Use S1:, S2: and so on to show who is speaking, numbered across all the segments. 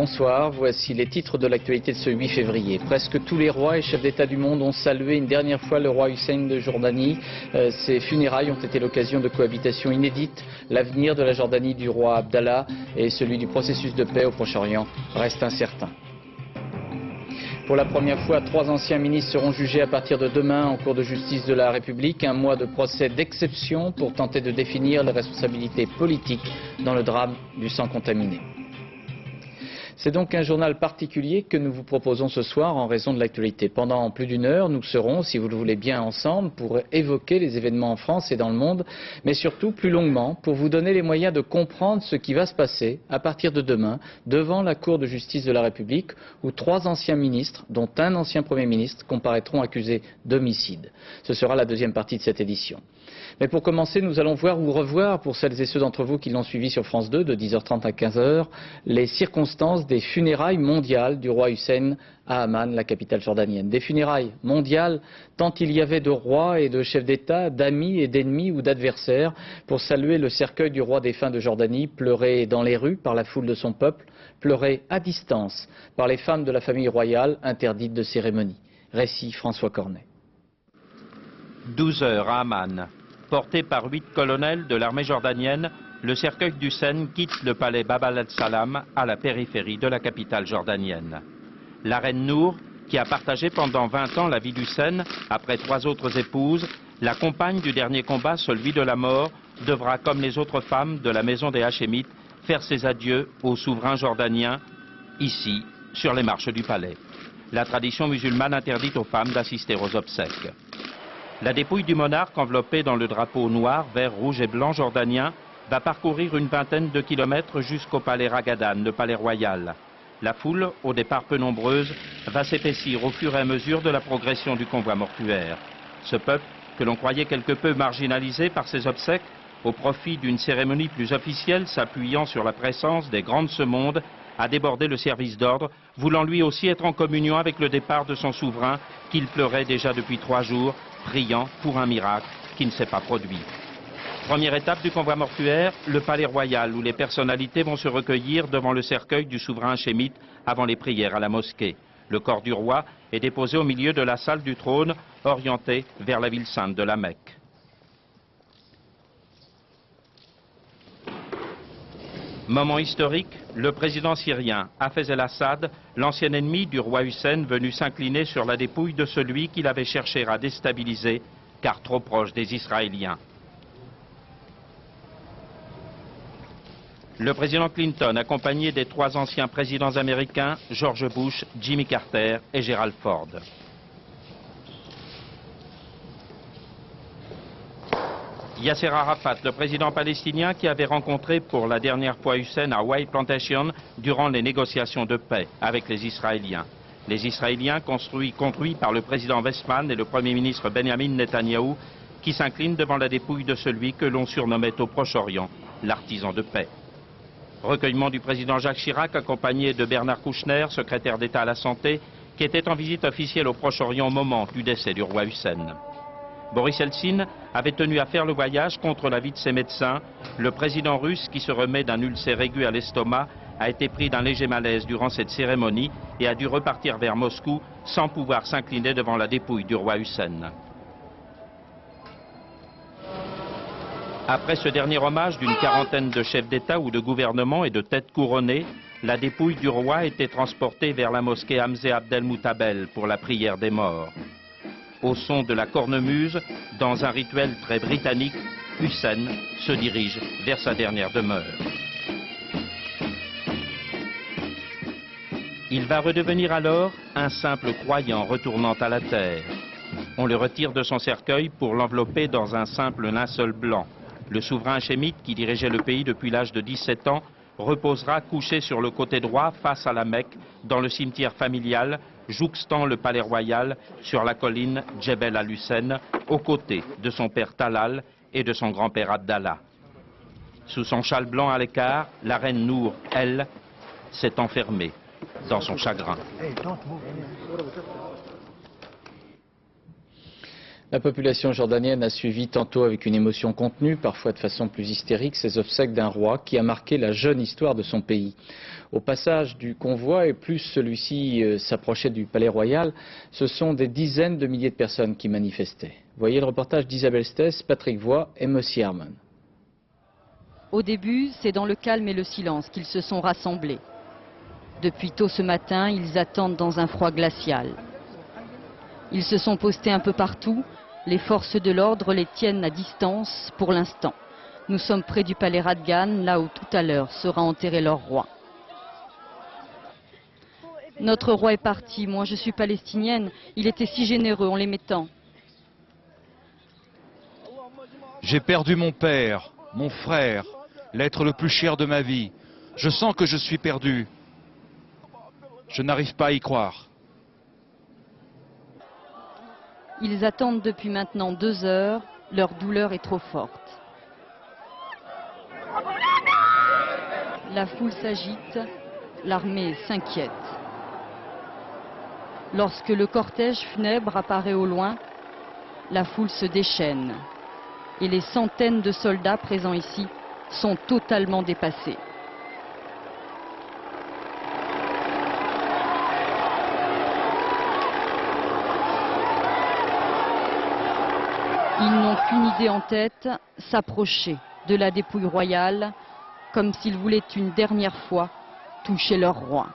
S1: Bonsoir, voici les titres de l'actualité de ce 8 février. Presque tous les rois et chefs d'État du monde ont salué une dernière fois le roi Hussein de Jordanie. Ces funérailles ont été l'occasion de cohabitations inédites. L'avenir de la Jordanie du roi Abdallah et celui du processus de paix au Proche-Orient restent incertains. Pour la première fois, 3 anciens ministres seront jugés à partir de demain en cour de justice de la République. Un mois de procès d'exception pour tenter de définir les responsabilités politiques dans le drame du sang contaminé. C'est donc un journal particulier que nous vous proposons ce soir en raison de l'actualité. Pendant plus d'une heure, nous serons, si vous le voulez bien, ensemble pour évoquer les événements en France et dans le monde, mais surtout plus longuement pour vous donner les moyens de comprendre ce qui va se passer à partir de demain devant la Cour de justice de la République où 3 anciens ministres, dont un ancien Premier ministre, comparaîtront accusés d'homicide. Ce sera la deuxième partie de cette édition. Mais pour commencer, nous allons voir ou revoir, pour celles et ceux d'entre vous qui l'ont suivi sur France 2 de 10h30 à 15h, les circonstances des funérailles mondiales du roi Hussein à Amman, la capitale jordanienne. Des funérailles mondiales tant il y avait de rois et de chefs d'État, d'amis et d'ennemis ou d'adversaires pour saluer le cercueil du roi défunt de Jordanie, pleuré dans les rues par la foule de son peuple, pleuré à distance par les femmes de la famille royale interdites de cérémonie. Récit François Cornet.
S2: 12 heures à Amman. Porté par 8 colonels de l'armée jordanienne, le cercueil d'Hussein quitte le palais Bab al-Salam à la périphérie de la capitale jordanienne. La reine Nour, qui a partagé pendant 20 ans la vie d'Hussein, après 3 autres épouses, la compagne du dernier combat, celui de la mort, devra, comme les autres femmes de la maison des Hachémites, faire ses adieux au souverain jordanien, ici, sur les marches du palais. La tradition musulmane interdit aux femmes d'assister aux obsèques. La dépouille du monarque, enveloppée dans le drapeau noir, vert, rouge et blanc jordanien, va parcourir une vingtaine de kilomètres jusqu'au palais Ragadan, le palais royal. La foule, au départ peu nombreuse, va s'épaissir au fur et à mesure de la progression du convoi mortuaire. Ce peuple, que l'on croyait quelque peu marginalisé par ses obsèques, au profit d'une cérémonie plus officielle s'appuyant sur la présence des grands de ce monde, a débordé le service d'ordre, voulant lui aussi être en communion avec le départ de son souverain, qu'il pleurait déjà depuis 3 jours, priant pour un miracle qui ne s'est pas produit. Première étape du convoi mortuaire, le palais royal où les personnalités vont se recueillir devant le cercueil du souverain hachémite avant les prières à la mosquée. Le corps du roi est déposé au milieu de la salle du trône, orienté vers la ville sainte de la Mecque. Moment historique, le président syrien Hafez el-Assad, l'ancien ennemi du roi Hussein, venu s'incliner sur la dépouille de celui qu'il avait cherché à déstabiliser, car trop proche des Israéliens. Le président Clinton, accompagné des 3 anciens présidents américains, George Bush, Jimmy Carter et Gerald Ford. Yasser Arafat, le président palestinien qui avait rencontré pour la dernière fois Hussein à White Plantation durant les négociations de paix avec les Israéliens. Les Israéliens conduits par le président Weizmann et le premier ministre Benjamin Netanyahou qui s'inclinent devant la dépouille de celui que l'on surnommait au Proche-Orient l'artisan de paix. Recueillement du président Jacques Chirac accompagné de Bernard Kouchner, secrétaire d'État à la Santé, qui était en visite officielle au Proche-Orient au moment du décès du roi Hussein. Boris Eltsine avait tenu à faire le voyage contre l'avis de ses médecins. Le président russe, qui se remet d'un ulcère aigu à l'estomac, a été pris d'un léger malaise durant cette cérémonie et a dû repartir vers Moscou sans pouvoir s'incliner devant la dépouille du roi Hussein. Après ce dernier hommage d'une quarantaine de chefs d'État ou de gouvernement et de têtes couronnées, la dépouille du roi a été transportée vers la mosquée Hamzé Abdel Moutabel pour la prière des morts. Au son de la cornemuse, dans un rituel très britannique, Hussein se dirige vers sa dernière demeure. Il va redevenir alors un simple croyant retournant à la terre. On le retire de son cercueil pour l'envelopper dans un simple linceul blanc. Le souverain hachémite qui dirigeait le pays depuis l'âge de 17 ans reposera couché sur le côté droit face à la Mecque dans le cimetière familial jouxtant le palais royal sur la colline Djebel al-Hussein aux côtés de son père Talal et de son grand-père Abdallah. Sous son châle blanc à l'écart, la reine Nour, elle, s'est enfermée dans son chagrin.
S1: La population jordanienne a suivi tantôt avec une émotion contenue, parfois de façon plus hystérique, ces obsèques d'un roi qui a marqué la jeune histoire de son pays. Au passage du convoi, et plus celui-ci s'approchait du palais royal, ce sont des dizaines de milliers de personnes qui manifestaient. Voyez le reportage d'Isabelle Stess, Patrick Voix et Mossy Herman.
S3: Au début, c'est dans le calme et le silence qu'ils se sont rassemblés. Depuis tôt ce matin, ils attendent dans un froid glacial. Ils se sont postés un peu partout. Les forces de l'ordre les tiennent à distance pour l'instant. Nous sommes près du palais Radgan, là où tout à l'heure sera enterré leur roi. Notre roi est parti. Moi, je suis palestinienne. Il était si généreux en l'aimait tant.
S4: J'ai perdu mon père, mon frère, l'être le plus cher de ma vie. Je sens que je suis perdu. Je n'arrive pas à y croire.
S3: Ils attendent depuis maintenant 2 heures. Leur douleur est trop forte. La foule s'agite. L'armée s'inquiète. Lorsque le cortège funèbre apparaît au loin, la foule se déchaîne. Et les centaines de soldats présents ici sont totalement dépassés. Ils n'ont qu'une idée en tête, s'approcher de la dépouille royale, comme s'ils voulaient une dernière fois toucher leur roi.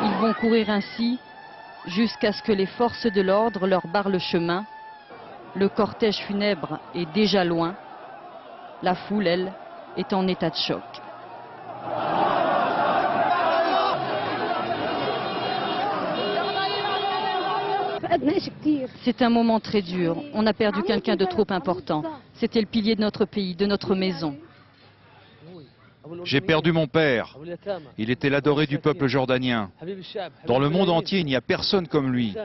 S3: Ils vont courir ainsi jusqu'à ce que les forces de l'ordre leur barrent le chemin. Le cortège funèbre est déjà loin. La foule, elle, est en état de choc. C'est un moment très dur. On a perdu quelqu'un de trop important. C'était le pilier de notre pays, de notre maison.
S4: J'ai perdu mon père. Il était l'adoré du peuple jordanien. Dans le monde entier, il n'y a personne comme lui.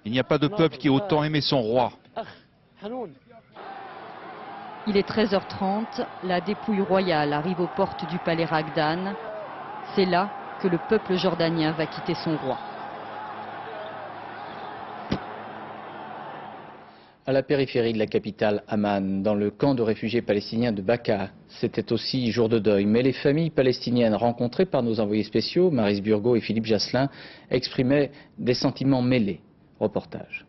S4: Il n'y a pas de peuple qui ait autant aimé son roi.
S3: Il est 13h30. La dépouille royale arrive aux portes du palais Radgan. C'est là que le peuple jordanien va quitter son roi.
S1: À la périphérie de la capitale Amman, dans le camp de réfugiés palestiniens de Baka, c'était aussi jour de deuil. Mais les familles palestiniennes rencontrées par nos envoyés spéciaux, Maryse Burgot et Philippe Jasselin, exprimaient des sentiments mêlés. Reportage.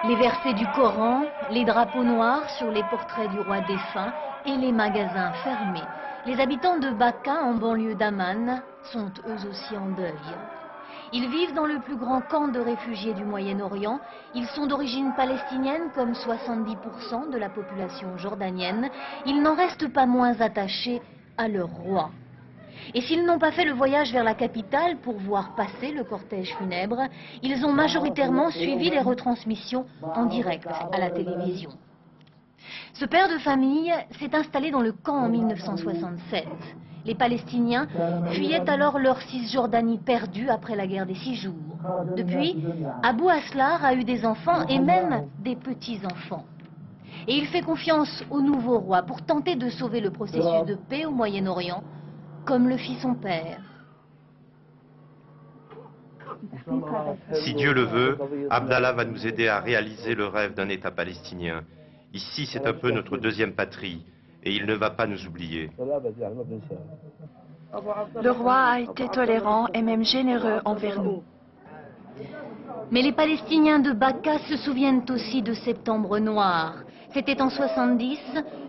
S5: Les versets du Coran, les drapeaux noirs sur les portraits du roi défunt et les magasins fermés. Les habitants de Baka, en banlieue d'Amman, sont eux aussi en deuil. Ils vivent dans le plus grand camp de réfugiés du Moyen-Orient. Ils sont d'origine palestinienne comme 70% de la population jordanienne. Ils n'en restent pas moins attachés à leur roi. Et s'ils n'ont pas fait le voyage vers la capitale pour voir passer le cortège funèbre, ils ont majoritairement suivi les retransmissions en direct à la télévision. Ce père de famille s'est installé dans le camp en 1967. Les Palestiniens fuyaient alors leur Cisjordanie perdue après la guerre des 6 jours. Depuis, Abou Aslar a eu des enfants et même des petits-enfants. Et il fait confiance au nouveau roi pour tenter de sauver le processus de paix au Moyen-Orient, comme le fit son père.
S6: Si Dieu le veut, Abdallah va nous aider à réaliser le rêve d'un État palestinien. Ici, c'est un peu notre deuxième patrie. Et il ne va pas nous oublier.
S7: Le roi a été tolérant et même généreux envers nous.
S5: Mais les Palestiniens de Baka se souviennent aussi de Septembre Noir. C'était en 70,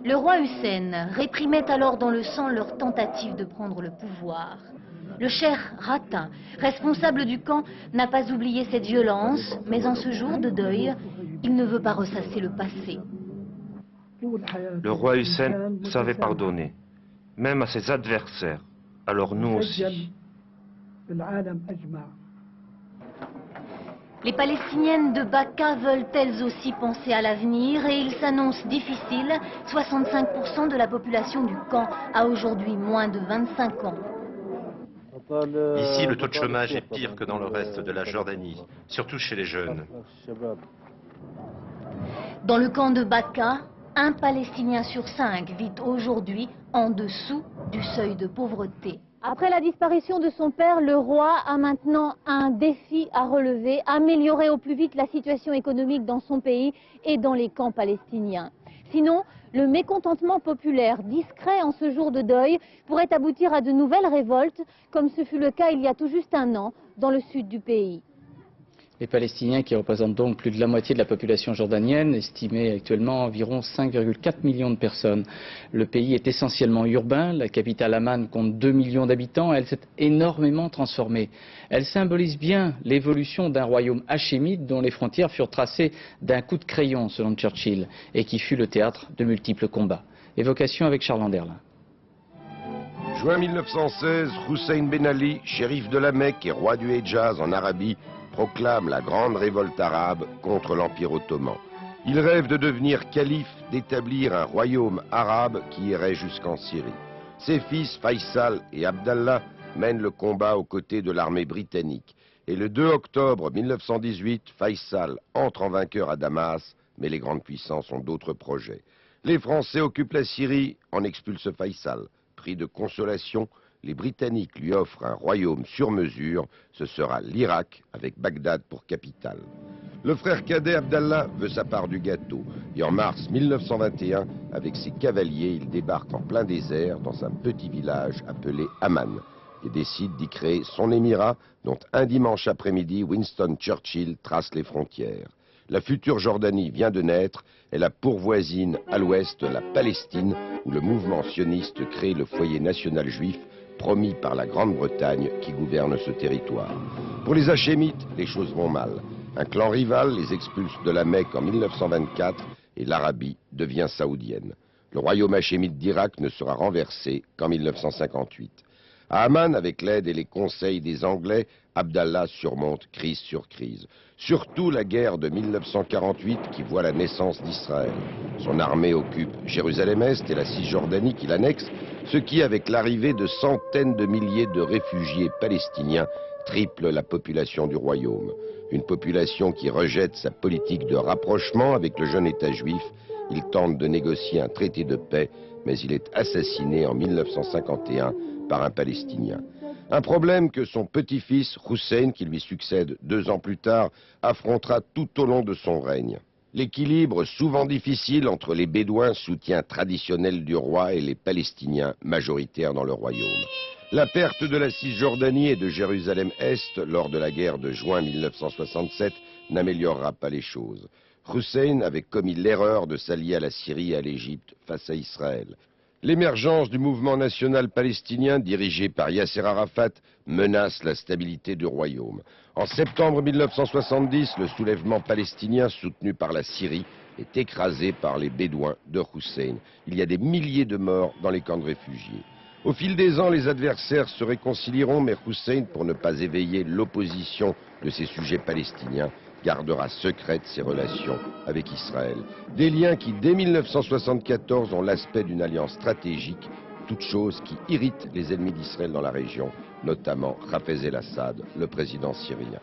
S5: le roi Hussein réprimait alors dans le sang leur tentative de prendre le pouvoir. Le cher Ratin, responsable du camp, n'a pas oublié cette violence, mais en ce jour de deuil, il ne veut pas ressasser le passé.
S6: Le roi Hussein savait pardonner, même à ses adversaires, alors nous aussi.
S5: Les Palestiniennes de Baka veulent elles aussi penser à l'avenir et il s'annonce difficile. 65% de la population du camp a aujourd'hui moins de 25 ans.
S6: Ici, le taux de chômage est pire que dans le reste de la Jordanie, surtout chez les jeunes.
S5: Dans le camp de Baka, un Palestinien sur 5 vit aujourd'hui en dessous du seuil de pauvreté. Après la disparition de son père, le roi a maintenant un défi à relever, améliorer au plus vite la situation économique dans son pays et dans les camps palestiniens. Sinon, le mécontentement populaire, discret en ce jour de deuil, pourrait aboutir à de nouvelles révoltes, comme ce fut le cas il y a tout juste un an dans le sud du pays.
S1: Les Palestiniens, qui représentent donc plus de la moitié de la population jordanienne, estimée actuellement à environ 5,4 millions de personnes. Le pays est essentiellement urbain, la capitale Amman compte 2 millions d'habitants, elle s'est énormément transformée. Elle symbolise bien l'évolution d'un royaume hachémite dont les frontières furent tracées d'un coup de crayon, selon Churchill, et qui fut le théâtre de multiples combats. Évocation avec Charles Vanderlin.
S8: Juin 1916, Hussein Ben Ali, shérif de la Mecque et roi du Hejaz en Arabie, proclame la grande révolte arabe contre l'Empire ottoman. Il rêve de devenir calife, d'établir un royaume arabe qui irait jusqu'en Syrie. Ses fils Faisal et Abdallah mènent le combat aux côtés de l'armée britannique. Et le 2 octobre 1918, Faisal entre en vainqueur à Damas, mais les grandes puissances ont d'autres projets. Les Français occupent la Syrie, en expulsent Faisal. Pris de consolation, les Britanniques lui offrent un royaume sur mesure, ce sera l'Irak, avec Bagdad pour capitale. Le frère cadet Abdallah veut sa part du gâteau, et en mars 1921, avec ses cavaliers, il débarque en plein désert dans un petit village appelé Amman, et décide d'y créer son émirat, dont un dimanche après-midi, Winston Churchill trace les frontières. La future Jordanie vient de naître, elle a pour voisine à l'ouest la Palestine, où le mouvement sioniste crée le foyer national juif, promis par la Grande-Bretagne qui gouverne ce territoire. Pour les Hachémites, les choses vont mal. Un clan rival les expulse de la Mecque en 1924 et l'Arabie devient saoudienne. Le royaume hachémite d'Irak ne sera renversé qu'en 1958. À Amman, avec l'aide et les conseils des Anglais, Abdallah surmonte crise sur crise. Surtout la guerre de 1948 qui voit la naissance d'Israël. Son armée occupe Jérusalem-Est et la Cisjordanie qui l'annexe, ce qui, avec l'arrivée de centaines de milliers de réfugiés palestiniens, triple la population du royaume. Une population qui rejette sa politique de rapprochement avec le jeune État juif. Il tente de négocier un traité de paix, mais il est assassiné en 1951 par un Palestinien. Un problème que son petit-fils, Hussein, qui lui succède 2 ans plus tard, affrontera tout au long de son règne. L'équilibre souvent difficile entre les Bédouins, soutien traditionnel du roi, et les Palestiniens, majoritaires dans le royaume. La perte de la Cisjordanie et de Jérusalem-Est lors de la guerre de juin 1967 n'améliorera pas les choses. Hussein avait commis l'erreur de s'allier à la Syrie et à l'Égypte face à Israël. L'émergence du mouvement national palestinien dirigé par Yasser Arafat menace la stabilité du royaume. En septembre 1970, le soulèvement palestinien soutenu par la Syrie est écrasé par les Bédouins de Hussein. Il y a des milliers de morts dans les camps de réfugiés. Au fil des ans, les adversaires se réconcilieront, mais Hussein, pour ne pas éveiller l'opposition de ses sujets palestiniens, gardera secrète ses relations avec Israël. Des liens qui, dès 1974, ont l'aspect d'une alliance stratégique, toute chose qui irrite les ennemis d'Israël dans la région, notamment Hafez el-Assad, le président syrien.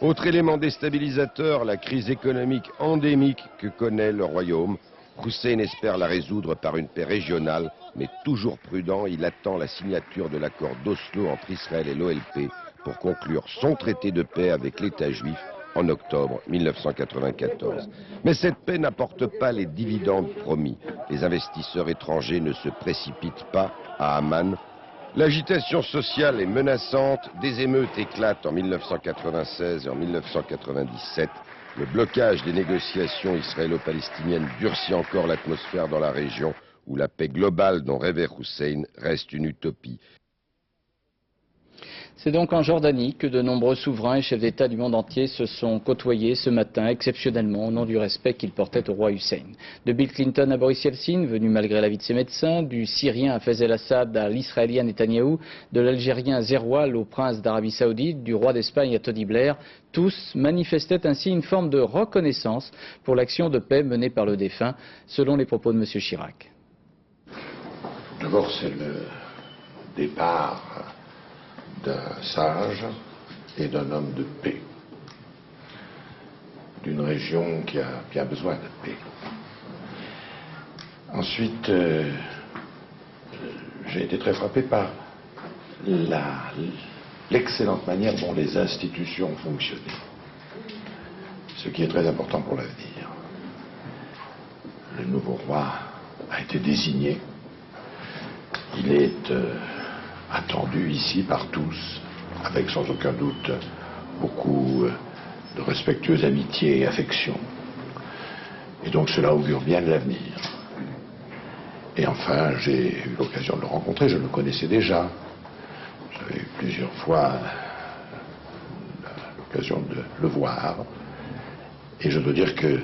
S8: Autre élément déstabilisateur, la crise économique endémique que connaît le royaume. Hussein espère la résoudre par une paix régionale, mais toujours prudent, il attend la signature de l'accord d'Oslo entre Israël et l'OLP pour conclure son traité de paix avec l'État juif en octobre 1994. Mais cette paix n'apporte pas les dividendes promis. Les investisseurs étrangers ne se précipitent pas à Amman. L'agitation sociale est menaçante. Des émeutes éclatent en 1996 et en 1997. Le blocage des négociations israélo-palestiniennes durcit encore l'atmosphère dans la région où la paix globale dont rêvait Hussein reste une utopie.
S1: C'est donc en Jordanie que de nombreux souverains et chefs d'État du monde entier se sont côtoyés ce matin, exceptionnellement au nom du respect qu'ils portaient au roi Hussein. De Bill Clinton à Boris Yeltsin, venu malgré l'avis de ses médecins, du Syrien Hafez el-Assad à l'Israélien Netanyahou, de l'Algérien Zeroual au prince d'Arabie Saoudite, du roi d'Espagne à Tony Blair, tous manifestaient ainsi une forme de reconnaissance pour l'action de paix menée par le défunt, selon les propos de M. Chirac.
S9: D'abord, c'est le départ d'un sage et d'un homme de paix, d'une région qui a bien besoin de paix. Ensuite, j'ai été très frappé par l'excellente manière dont les institutions ont fonctionné. Ce qui est très important pour l'avenir. Le nouveau roi a été désigné. Il est attendu ici par tous, avec sans aucun doute beaucoup de respectueuse amitié et affection. Et donc cela augure bien de l'avenir. Et enfin, j'ai eu l'occasion de le rencontrer, je le connaissais déjà. J'avais eu plusieurs fois l'occasion de le voir. Et je dois dire que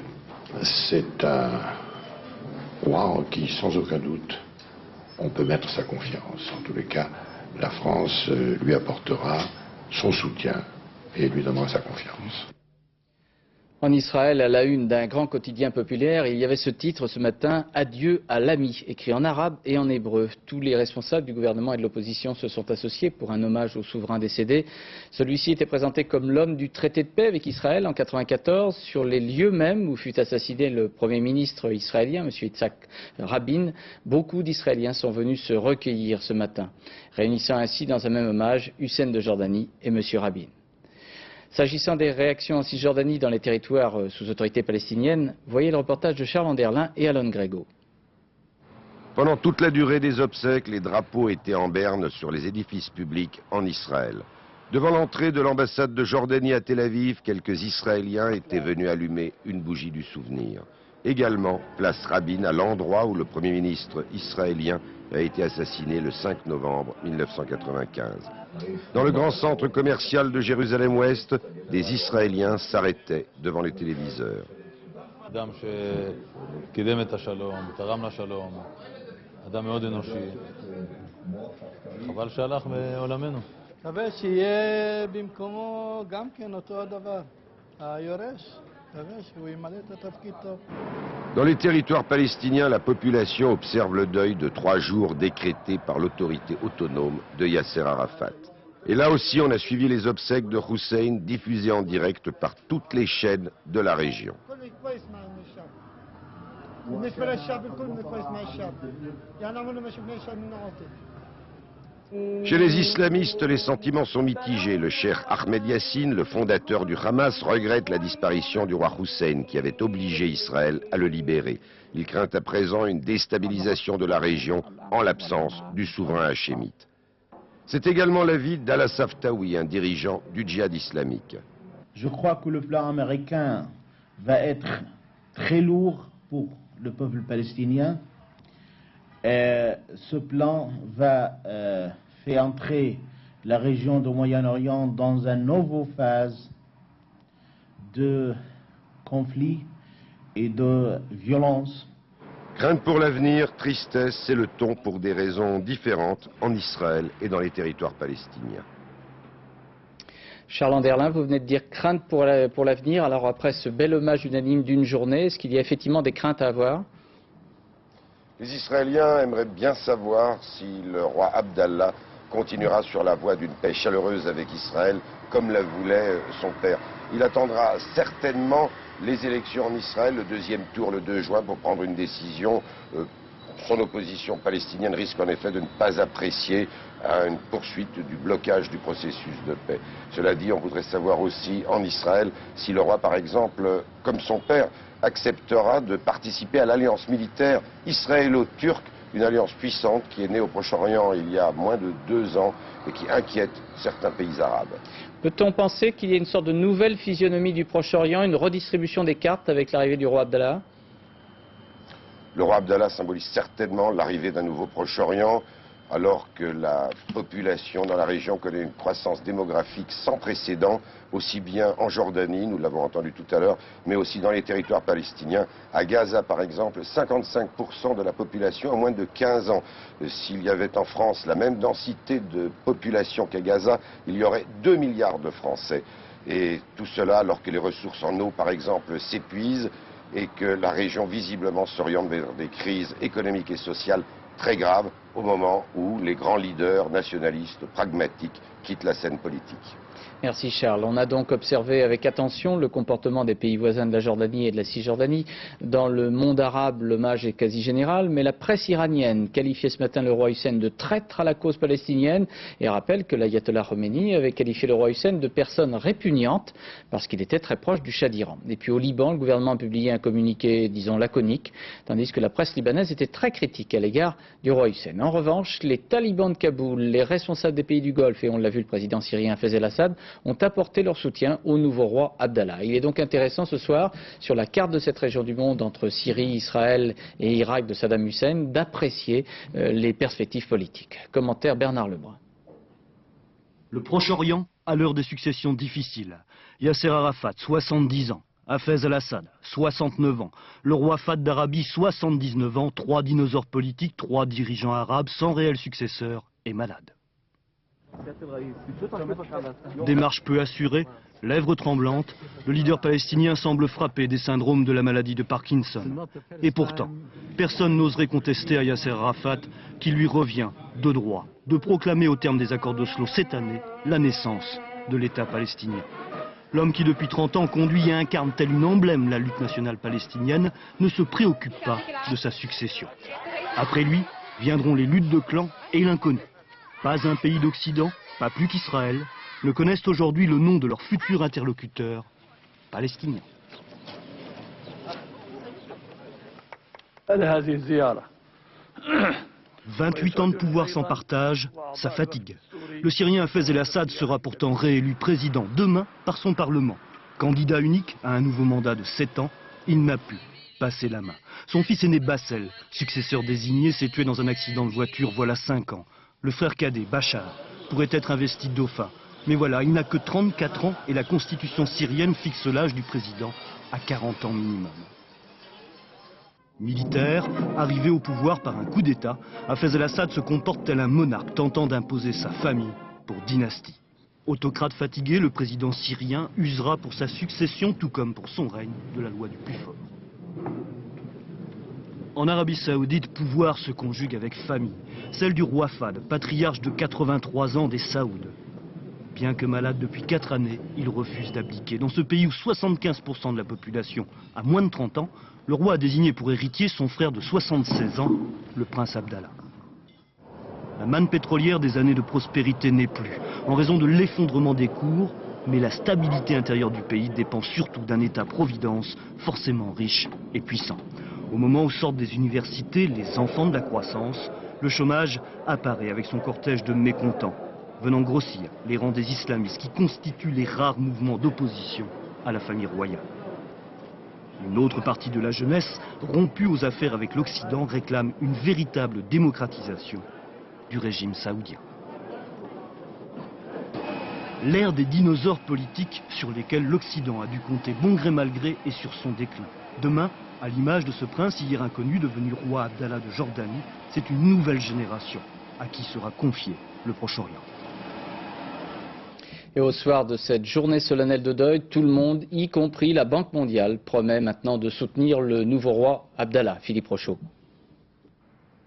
S9: c'est un roi en qui, sans aucun doute, on peut mettre sa confiance. En tous les cas, la France lui apportera son soutien et lui donnera sa confiance.
S1: En Israël, à la une d'un grand quotidien populaire, il y avait ce titre ce matin, « Adieu à l'ami », écrit en arabe et en hébreu. Tous les responsables du gouvernement et de l'opposition se sont associés pour un hommage au souverain décédé. Celui-ci était présenté comme l'homme du traité de paix avec Israël en 1994, sur les lieux mêmes où fut assassiné le Premier ministre israélien, M. Yitzhak Rabin. Beaucoup d'Israéliens sont venus se recueillir ce matin, réunissant ainsi dans un même hommage Hussein de Jordanie et M. Rabin. S'agissant des réactions en Cisjordanie dans les territoires sous autorité palestinienne, voyez le reportage de Charles Anderlin et Alon Grego.
S8: Pendant toute la durée des obsèques, les drapeaux étaient en berne sur les édifices publics en Israël. Devant l'entrée de l'ambassade de Jordanie à Tel Aviv, quelques Israéliens étaient venus allumer une bougie du souvenir. Également, place Rabin, à l'endroit où le Premier ministre israélien a été assassiné le 5 novembre 1995. Dans le grand centre commercial de Jérusalem-Ouest, des Israéliens s'arrêtaient devant les téléviseurs. Dans les territoires palestiniens, la population observe le deuil de 3 jours décrété par l'autorité autonome de Yasser Arafat. Et là aussi, on a suivi les obsèques de Hussein diffusées en direct par toutes les chaînes de la région. Chez les islamistes, les sentiments sont mitigés. Le cheikh Ahmed Yassine, le fondateur du Hamas, regrette la disparition du roi Hussein qui avait obligé Israël à le libérer. Il craint à présent une déstabilisation de la région en l'absence du souverain hachémite. C'est également l'avis d'Alassaf Haftaoui, un dirigeant du djihad islamique.
S10: Je crois que le plan américain va être très lourd pour le peuple palestinien. Ce plan va faire entrer la région du Moyen-Orient dans une nouvelle phase de conflit et de violence.
S8: Crainte pour l'avenir, tristesse, c'est le ton pour des raisons différentes en Israël et dans les territoires palestiniens.
S1: Charles Anderlin, vous venez de dire crainte pour l'avenir. Alors après ce bel hommage unanime d'une journée, est-ce qu'il y a effectivement des craintes à avoir ?
S8: Les Israéliens aimeraient bien savoir si le roi Abdallah continuera sur la voie d'une paix chaleureuse avec Israël, comme la voulait son père. Il attendra certainement les élections en Israël, le deuxième tour le 2 juin, pour prendre une décision. Son opposition palestinienne risque en effet de ne pas apprécier une poursuite du blocage du processus de paix. Cela dit, on voudrait savoir aussi en Israël si le roi, par exemple, comme son père, acceptera de participer à l'alliance militaire israélo-turque, une alliance puissante qui est née au Proche-Orient il y a moins de 2 ans et qui inquiète certains pays arabes.
S1: Peut-on penser qu'il y a une sorte de nouvelle physionomie du Proche-Orient, une redistribution des cartes avec l'arrivée du roi Abdallah ?
S8: Le roi Abdallah symbolise certainement l'arrivée d'un nouveau Proche-Orient, alors que la population dans la région connaît une croissance démographique sans précédent, aussi bien en Jordanie, nous l'avons entendu tout à l'heure, mais aussi dans les territoires palestiniens. À Gaza, par exemple, 55% de la population a moins de 15 ans. S'il y avait en France la même densité de population qu'à Gaza, il y aurait 2 milliards de Français. Et tout cela alors que les ressources en eau, par exemple, s'épuisent et que la région visiblement s'oriente vers des crises économiques et sociales très graves, au moment où les grands leaders nationalistes pragmatiques quittent la scène politique.
S1: Merci Charles. On a donc observé avec attention le comportement des pays voisins de la Jordanie et de la Cisjordanie. Dans le monde arabe, l'hommage est quasi général, mais la presse iranienne qualifiait ce matin le roi Hussein de traître à la cause palestinienne et rappelle que l'ayatollah Khomeini avait qualifié le roi Hussein de personne répugnante parce qu'il était très proche du Shah d'Iran. Et puis au Liban, le gouvernement a publié un communiqué, disons, laconique, tandis que la presse libanaise était très critique à l'égard du roi Hussein. En revanche, les talibans de Kaboul, les responsables des pays du Golfe, et on l'a vu, le président syrien Hafez el-Assad, ont apporté leur soutien au nouveau roi Abdallah. Il est donc intéressant ce soir, sur la carte de cette région du monde entre Syrie, Israël et Irak de Saddam Hussein, d'apprécier les perspectives politiques. Commentaire Bernard Lebrun.
S11: Le Proche-Orient à l'heure des successions difficiles. Yasser Arafat, 70 ans. Hafez el-Assad, 69 ans. Le roi Fahd d'Arabie, 79 ans. 3 dinosaures politiques, 3 dirigeants arabes sans réel successeur et malades. Démarche peu assurée, lèvres tremblantes, le leader palestinien semble frappé des syndromes de la maladie de Parkinson. Et pourtant, personne n'oserait contester à Yasser Arafat qu'il lui revient de droit de proclamer au terme des accords d'Oslo cette année la naissance de l'État palestinien. L'homme qui depuis 30 ans conduit et incarne tel une emblème la lutte nationale palestinienne ne se préoccupe pas de sa succession. Après lui viendront les luttes de clans et l'inconnu. Pas un pays d'Occident, pas plus qu'Israël, ne connaissent aujourd'hui le nom de leur futur interlocuteur palestinien. 28 ans de pouvoir sans partage, ça fatigue. Le Syrien Hafez el-Assad sera pourtant réélu président demain par son Parlement. Candidat unique à un nouveau mandat de 7 ans, il n'a pu passer la main. Son fils aîné Bassel, successeur désigné, s'est tué dans un accident de voiture voilà 5 ans. Le frère cadet, Bachar, pourrait être investi dauphin. Mais voilà, il n'a que 34 ans et la constitution syrienne fixe l'âge du président à 40 ans minimum. Militaire, arrivé au pouvoir par un coup d'État, Hafez el-Assad se comporte tel un monarque tentant d'imposer sa famille pour dynastie. Autocrate fatigué, le président syrien usera pour sa succession, tout comme pour son règne, de la loi du plus fort. En Arabie Saoudite, pouvoir se conjugue avec famille. Celle du roi Fahd, patriarche de 83 ans des Saouds. Bien que malade depuis 4 années, il refuse d'abdiquer. Dans ce pays où 75% de la population a moins de 30 ans, le roi a désigné pour héritier son frère de 76 ans, le prince Abdallah. La manne pétrolière des années de prospérité n'est plus, en raison de l'effondrement des cours, mais la stabilité intérieure du pays dépend surtout d'un État-providence forcément riche et puissant. Au moment où sortent des universités les enfants de la croissance, le chômage apparaît avec son cortège de mécontents, venant grossir les rangs des islamistes qui constituent les rares mouvements d'opposition à la famille royale. Une autre partie de la jeunesse, rompue aux affaires avec l'Occident, réclame une véritable démocratisation du régime saoudien. L'ère des dinosaures politiques sur lesquels l'Occident a dû compter bon gré mal gré est sur son déclin. Demain, à l'image de ce prince hier inconnu devenu roi Abdallah de Jordanie, c'est une nouvelle génération à qui sera confié le Proche-Orient.
S1: Et au soir de cette journée solennelle de deuil, tout le monde, y compris la Banque mondiale, promet maintenant de soutenir le nouveau roi Abdallah. Philippe Rochaud.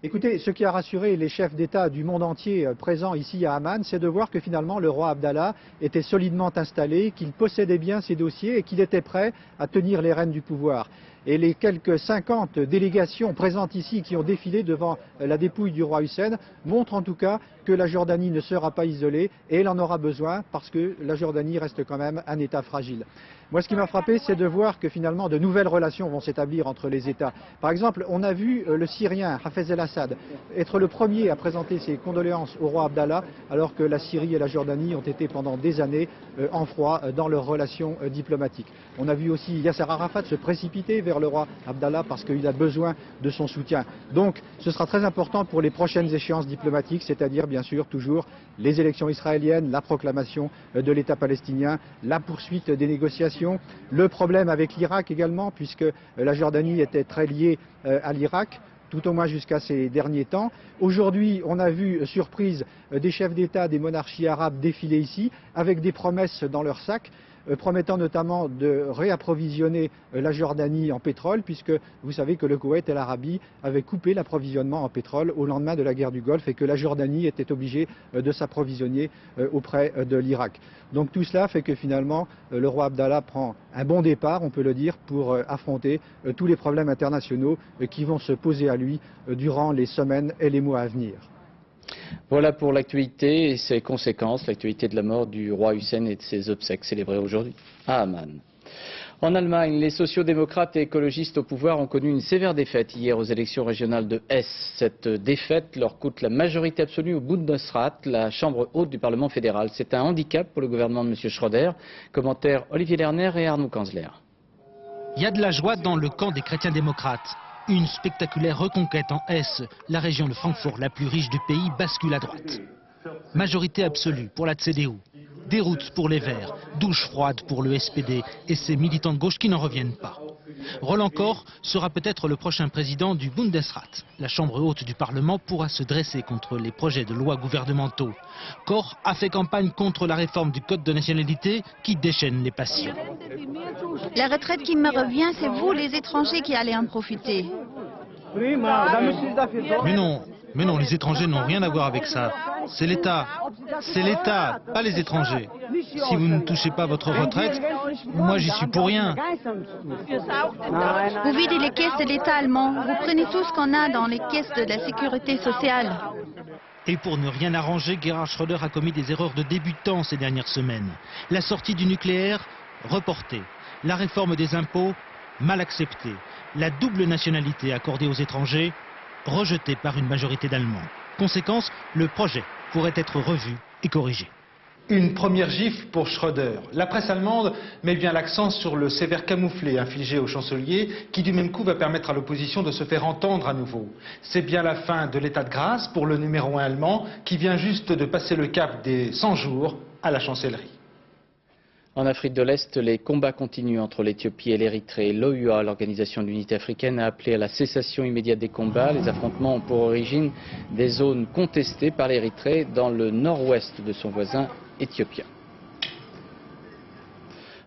S12: Écoutez, ce qui a rassuré les chefs d'État du monde entier présents ici à Amman, c'est de voir que finalement le roi Abdallah était solidement installé, qu'il possédait bien ses dossiers et qu'il était prêt à tenir les rênes du pouvoir. Et les quelques 50 délégations présentes ici qui ont défilé devant la dépouille du roi Hussein montrent en tout cas que la Jordanie ne sera pas isolée et elle en aura besoin parce que la Jordanie reste quand même un État fragile. Moi, ce qui m'a frappé, c'est de voir que finalement de nouvelles relations vont s'établir entre les États. Par exemple, on a vu le Syrien Hafez el-Assad être le premier à présenter ses condoléances au roi Abdallah, alors que la Syrie et la Jordanie ont été pendant des années en froid dans leurs relations diplomatiques. On a vu aussi Yasser Arafat se précipiter vers le roi Abdallah parce qu'il a besoin de son soutien. Donc, ce sera très important pour les prochaines échéances diplomatiques, c'est-à-dire bien sûr toujours les élections israéliennes, la proclamation de l'État palestinien, la poursuite des négociations, le problème avec l'Irak également, puisque la Jordanie était très liée à l'Irak. tout au moins jusqu'à ces derniers temps. Aujourd'hui, on a vu, surprise, des chefs d'État des monarchies arabes défiler ici, avec des promesses dans leur sac, promettant notamment de réapprovisionner la Jordanie en pétrole, puisque vous savez que le Koweït et l'Arabie avaient coupé l'approvisionnement en pétrole au lendemain de la guerre du Golfe et que la Jordanie était obligée de s'approvisionner auprès de l'Irak. Donc tout cela fait que finalement le roi Abdallah prend un bon départ, on peut le dire, pour affronter tous les problèmes internationaux qui vont se poser à lui durant les semaines et les mois à venir.
S1: Voilà pour l'actualité et ses conséquences, l'actualité de la mort du roi Hussein et de ses obsèques célébrées aujourd'hui à Amman. En Allemagne, les sociodémocrates et écologistes au pouvoir ont connu une sévère défaite hier aux élections régionales de Hesse. Cette défaite leur coûte la majorité absolue au Bundesrat, la chambre haute du Parlement fédéral. C'est un handicap pour le gouvernement de M. Schröder. Commentaire Olivier Lerner et Arnaud Kanzler.
S13: Il y a de la joie dans le camp des chrétiens démocrates. Une spectaculaire reconquête en Hesse, la région de Francfort la plus riche du pays, bascule à droite. Majorité absolue pour la CDU, déroute pour les Verts, douche froide pour le SPD et ses militants de gauche qui n'en reviennent pas. Roland Koch sera peut-être le prochain président du Bundesrat. La chambre haute du Parlement pourra se dresser contre les projets de loi gouvernementaux. Koch a fait campagne contre la réforme du code de nationalité qui déchaîne les passions.
S14: La retraite qui me revient, c'est vous les étrangers qui allez en profiter.
S13: Mais non, les étrangers n'ont rien à voir avec ça. C'est l'État, pas les étrangers. Si vous ne touchez pas votre retraite, moi j'y suis pour rien.
S14: Vous videz les caisses de l'État allemand, vous prenez tout ce qu'on a dans les caisses de la sécurité sociale.
S13: Et pour ne rien arranger, Gerhard Schröder a commis des erreurs de débutant ces dernières semaines. La sortie du nucléaire, reportée. La réforme des impôts, mal acceptée. La double nationalité accordée aux étrangers, rejetée par une majorité d'Allemands. Conséquence, le projet pourrait être revu et corrigé.
S15: Une première gifle pour Schröder. La presse allemande met bien l'accent sur le sévère camouflet infligé au chancelier qui du même coup va permettre à l'opposition de se faire entendre à nouveau. C'est bien la fin de l'état de grâce pour le numéro 1 allemand qui vient juste de passer le cap des 100 jours à la chancellerie.
S1: En Afrique de l'Est, les combats continuent entre l'Éthiopie et l'Érythrée. L'OUA, l'Organisation de l'Unité africaine, a appelé à la cessation immédiate des combats. Les affrontements ont pour origine des zones contestées par l'Érythrée dans le nord-ouest de son voisin éthiopien.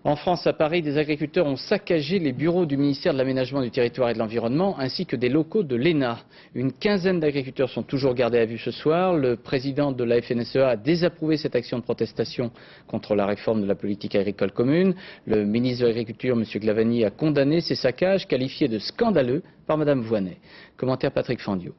S1: En France, à Paris, des agriculteurs ont saccagé les bureaux du ministère de l'Aménagement du Territoire et de l'Environnement ainsi que des locaux de l'ENA. Une quinzaine d'agriculteurs sont toujours gardés à vue ce soir. Le président de la FNSEA a désapprouvé cette action de protestation contre la réforme de la politique agricole commune. Le ministre de l'Agriculture, M. Glavany, a condamné ces saccages qualifiés de scandaleux par Mme Voynet. Commentaire Patrick Fandiot.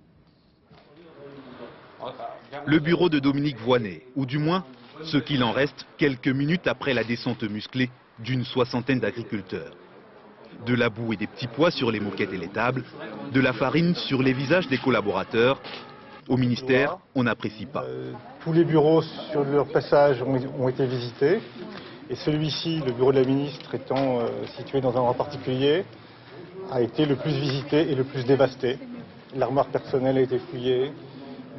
S16: Le bureau de Dominique Voynet, ou du moins ce qu'il en reste quelques minutes après la descente musclée d'une soixantaine d'agriculteurs. De la boue et des petits pois sur les moquettes et les tables, de la farine sur les visages des collaborateurs. Au ministère, on n'apprécie pas.
S17: Tous les bureaux sur leur passage ont été visités. Et celui-ci, le bureau de la ministre étant situé dans un endroit particulier, a été le plus visité et le plus dévasté. L'armoire personnelle a été fouillée,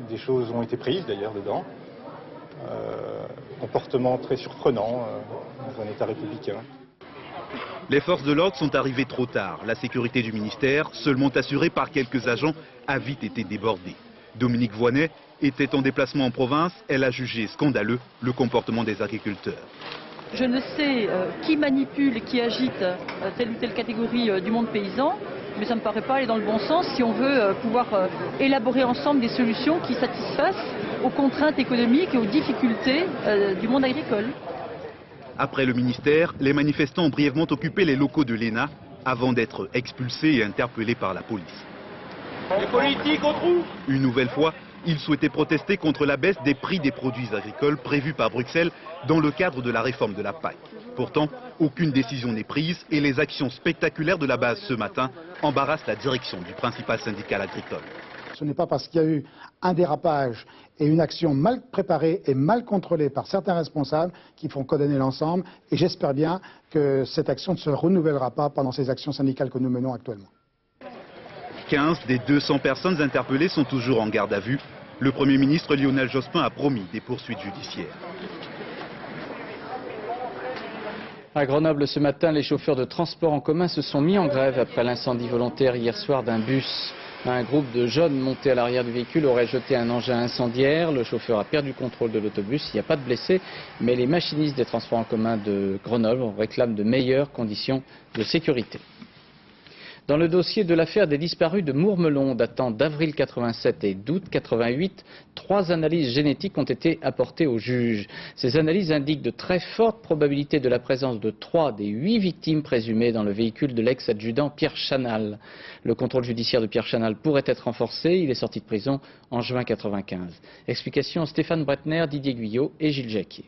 S17: des choses ont été prises d'ailleurs dedans. Comportement très surprenant dans un État républicain.
S16: Les forces de l'ordre sont arrivées trop tard. La sécurité du ministère, seulement assurée par quelques agents, a vite été débordée. Dominique Voynet était en déplacement en province. Elle a jugé scandaleux le comportement des agriculteurs.
S18: Je ne sais qui manipule et qui agite telle ou telle catégorie du monde paysan, mais ça ne me paraît pas aller dans le bon sens si on veut pouvoir élaborer ensemble des solutions qui satisfassent aux contraintes économiques et aux difficultés du monde agricole.
S16: Après le ministère, les manifestants ont brièvement occupé les locaux de l'ENA avant d'être expulsés et interpellés par la police.
S19: Les politiques au trou!
S16: Une nouvelle fois, ils souhaitaient protester contre la baisse des prix des produits agricoles prévus par Bruxelles dans le cadre de la réforme de la PAC. Pourtant, aucune décision n'est prise et les actions spectaculaires de la base ce matin embarrassent la direction du principal syndical agricole.
S20: Ce n'est pas parce qu'il y a eu un dérapage et une action mal préparée et mal contrôlée par certains responsables qui font condamner l'ensemble. Et j'espère bien que cette action ne se renouvellera pas pendant ces actions syndicales que nous menons actuellement.
S16: 15 des 200 personnes interpellées sont toujours en garde à vue. Le Premier ministre Lionel Jospin a promis des poursuites judiciaires.
S1: À Grenoble ce matin, les chauffeurs de transport en commun se sont mis en grève après l'incendie volontaire hier soir d'un bus. Un groupe de jeunes montés à l'arrière du véhicule aurait jeté un engin incendiaire. Le chauffeur a perdu le contrôle de l'autobus. Il n'y a pas de blessés, mais les machinistes des transports en commun de Grenoble réclament de meilleures conditions de sécurité. Dans le dossier de l'affaire des disparus de Mourmelon datant d'avril 87 et d'août 88, 3 analyses génétiques ont été apportées au juge. Ces analyses indiquent de très fortes probabilités de la présence de 3 des 8 victimes présumées dans le véhicule de l'ex-adjudant Pierre Chanal. Le contrôle judiciaire de Pierre Chanal pourrait être renforcé. Il est sorti de prison en juin 95. Explication Stéphane Bretner, Didier Guyot et Gilles Jacquier.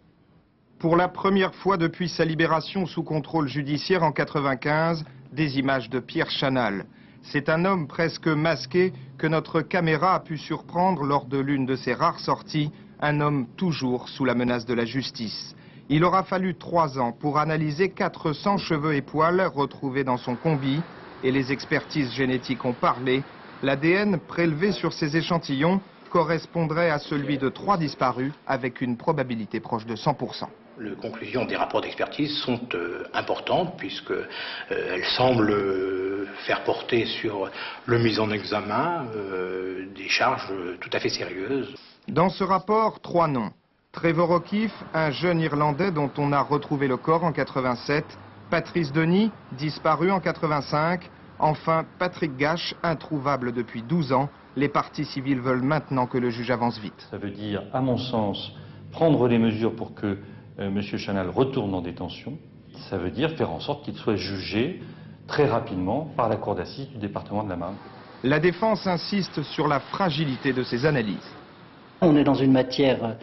S21: Pour la première fois depuis sa libération sous contrôle judiciaire en 95, des images de Pierre Chanal. C'est un homme presque masqué que notre caméra a pu surprendre lors de l'une de ses rares sorties, un homme toujours sous la menace de la justice. Il aura fallu 3 ans pour analyser 400 cheveux et poils retrouvés dans son combi, et les expertises génétiques ont parlé. L'ADN prélevé sur ces échantillons correspondrait à celui de 3 disparus avec une probabilité proche de 100%.
S22: Les conclusions des rapports d'expertise sont importantes puisqu'elles semblent faire porter sur le mise en examen des charges tout à fait sérieuses.
S21: Dans ce rapport, 3 noms. Trevor O'Keefe, un jeune Irlandais dont on a retrouvé le corps en 87. Patrice Denis, disparu en 85. Enfin, Patrick Gache, introuvable depuis 12 ans. Les parties civiles veulent maintenant que le juge avance vite.
S23: Ça veut dire, à mon sens, prendre les mesures pour que M. Chanal retourne en détention. Ça veut dire faire en sorte qu'il soit jugé très rapidement par la cour d'assises du département de la Marne.
S21: La défense insiste sur la fragilité de ces analyses.
S24: On est dans une matière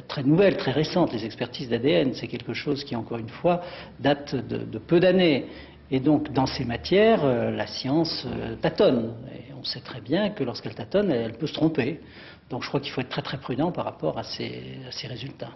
S24: très nouvelle, très récente. Les expertises d'ADN, c'est quelque chose qui, encore une fois, date de peu d'années. Et donc, dans ces matières, la science tâtonne. Et on sait très bien que lorsqu'elle tâtonne, elle peut se tromper. Donc je crois qu'il faut être très très prudent par rapport à ces résultats.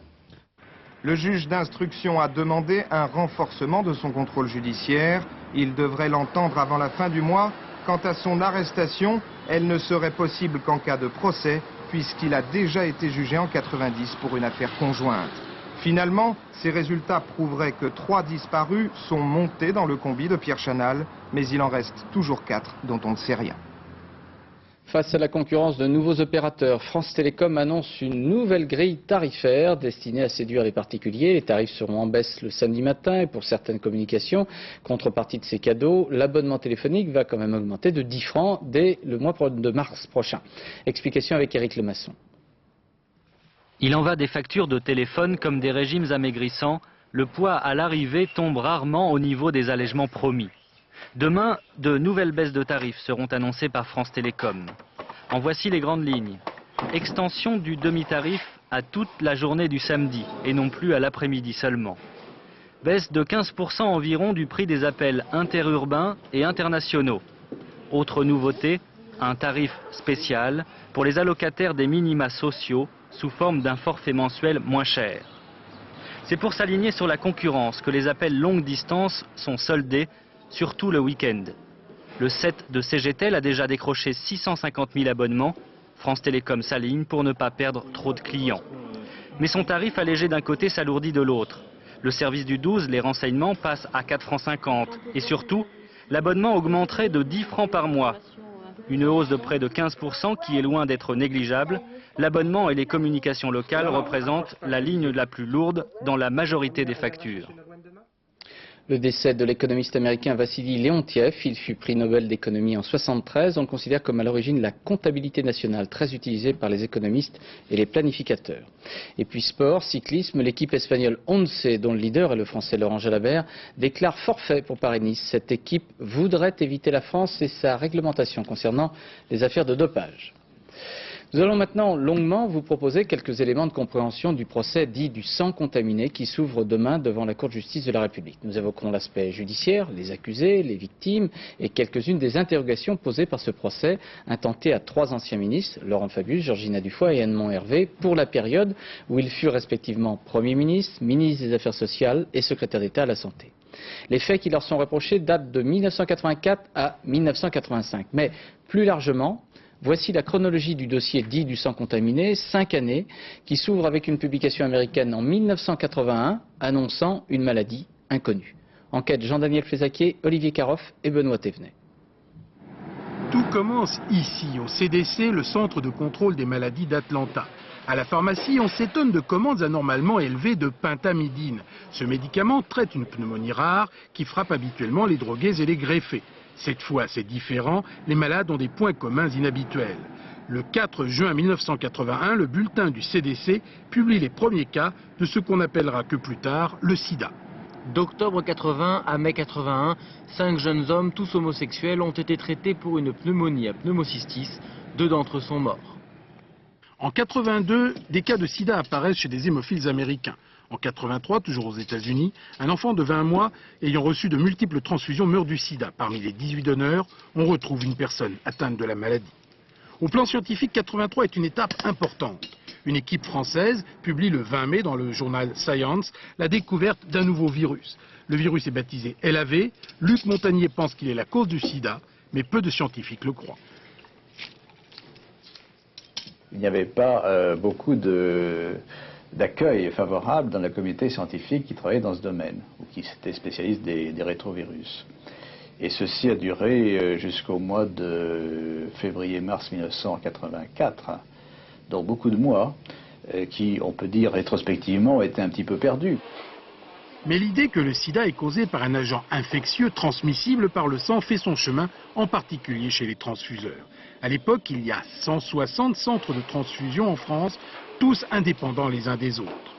S21: Le juge d'instruction a demandé un renforcement de son contrôle judiciaire. Il devrait l'entendre avant la fin du mois. Quant à son arrestation, elle ne serait possible qu'en cas de procès, puisqu'il a déjà été jugé en 90 pour une affaire conjointe. Finalement, ces résultats prouveraient que 3 disparus sont montés dans le combi de Pierre Chanal, mais il en reste toujours 4 dont on ne sait rien.
S1: Face à la concurrence de nouveaux opérateurs, France Télécom annonce une nouvelle grille tarifaire destinée à séduire les particuliers. Les tarifs seront en baisse le samedi matin et pour certaines communications, contrepartie de ces cadeaux, l'abonnement téléphonique va quand même augmenter de 10 francs dès le mois de mars prochain. Explication avec Éric Lemasson.
S25: Il en va des factures de téléphone comme des régimes amaigrissants. Le poids à l'arrivée tombe rarement au niveau des allègements promis. Demain, de nouvelles baisses de tarifs seront annoncées par France Télécom. En voici les grandes lignes. Extension du demi-tarif à toute la journée du samedi et non plus à l'après-midi seulement. Baisse de 15% environ du prix des appels interurbains et internationaux. Autre nouveauté, un tarif spécial pour les allocataires des minima sociaux sous forme d'un forfait mensuel moins cher. C'est pour s'aligner sur la concurrence que les appels longue distance sont soldés, surtout le week-end. Le 7 de CGTEL a déjà décroché 650 000 abonnements. France Télécom s'aligne pour ne pas perdre trop de clients. Mais son tarif allégé d'un côté s'alourdit de l'autre. Le service du 12, les renseignements, passe à 4,50 francs. Et surtout, l'abonnement augmenterait de 10 francs par mois. Une hausse de près de 15% qui est loin d'être négligeable. L'abonnement et les communications locales représentent la ligne la plus lourde dans la majorité des factures.
S1: Le décès de l'économiste américain Vassili Leontiev, il fut prix Nobel d'économie en 1973. On le considère comme à l'origine la comptabilité nationale, très utilisée par les économistes et les planificateurs. Et puis sport, cyclisme, l'équipe espagnole Once, dont le leader est le français Laurent Jalabert, déclare forfait pour Paris-Nice. Cette équipe voudrait éviter la France et sa réglementation concernant les affaires de dopage. Nous allons maintenant longuement vous proposer quelques éléments de compréhension du procès dit du sang contaminé qui s'ouvre demain devant la Cour de justice de la République. Nous évoquerons l'aspect judiciaire, les accusés, les victimes et quelques-unes des interrogations posées par ce procès intenté à 3 anciens ministres, Laurent Fabius, Georgina Dufoy et Edmond Hervé, pour la période où ils furent respectivement Premier ministre, ministre des Affaires sociales et secrétaire d'État à la Santé. Les faits qui leur sont reprochés datent de 1984 à 1985. Mais plus largement, voici la chronologie du dossier dit du sang contaminé, 5 années, qui s'ouvre avec une publication américaine en 1981 annonçant une maladie inconnue. Enquête Jean-Daniel Flézaquier, Olivier Caroff et Benoît Thévenet.
S21: Tout
S2: commence ici, au CDC, le Centre de contrôle des maladies d'Atlanta. À la pharmacie, on s'étonne de commandes anormalement élevées de pentamidine. Ce médicament traite une pneumonie rare qui frappe habituellement les drogués et les greffés. Cette fois, c'est différent, les malades ont des points communs inhabituels. Le 4 juin 1981, le bulletin du CDC publie les premiers cas de ce qu'on appellera que plus tard le sida.
S3: D'octobre 80 à mai 81, 5 jeunes hommes, tous homosexuels, ont été traités pour une pneumonie à pneumocystis. 2 d'entre eux sont morts.
S2: En 82, des cas de sida apparaissent chez des hémophiles américains. En 83, toujours aux États-Unis, un enfant de 20 mois ayant reçu de multiples transfusions meurt du sida. Parmi les 18 donneurs, on retrouve une personne atteinte de la maladie. Au plan scientifique, 83 est une étape importante. Une équipe française publie le 20 mai dans le journal Science la découverte d'un nouveau virus. Le virus est baptisé LAV. Luc Montagnier pense qu'il est la cause du sida, mais peu de scientifiques le croient.
S4: Il n'y avait pas beaucoup d'accueil favorable dans la communauté scientifique qui travaillait dans ce domaine, ou qui était spécialiste des rétrovirus. Et ceci a duré jusqu'au mois de février-mars 1984, donc beaucoup de mois qui, on peut dire rétrospectivement, ont été un petit peu perdus.
S2: Mais l'idée que le sida est causé par un agent infectieux transmissible par le sang fait son chemin, en particulier chez les transfuseurs. À l'époque, il y a 160 centres de transfusion en France, tous indépendants les uns des autres.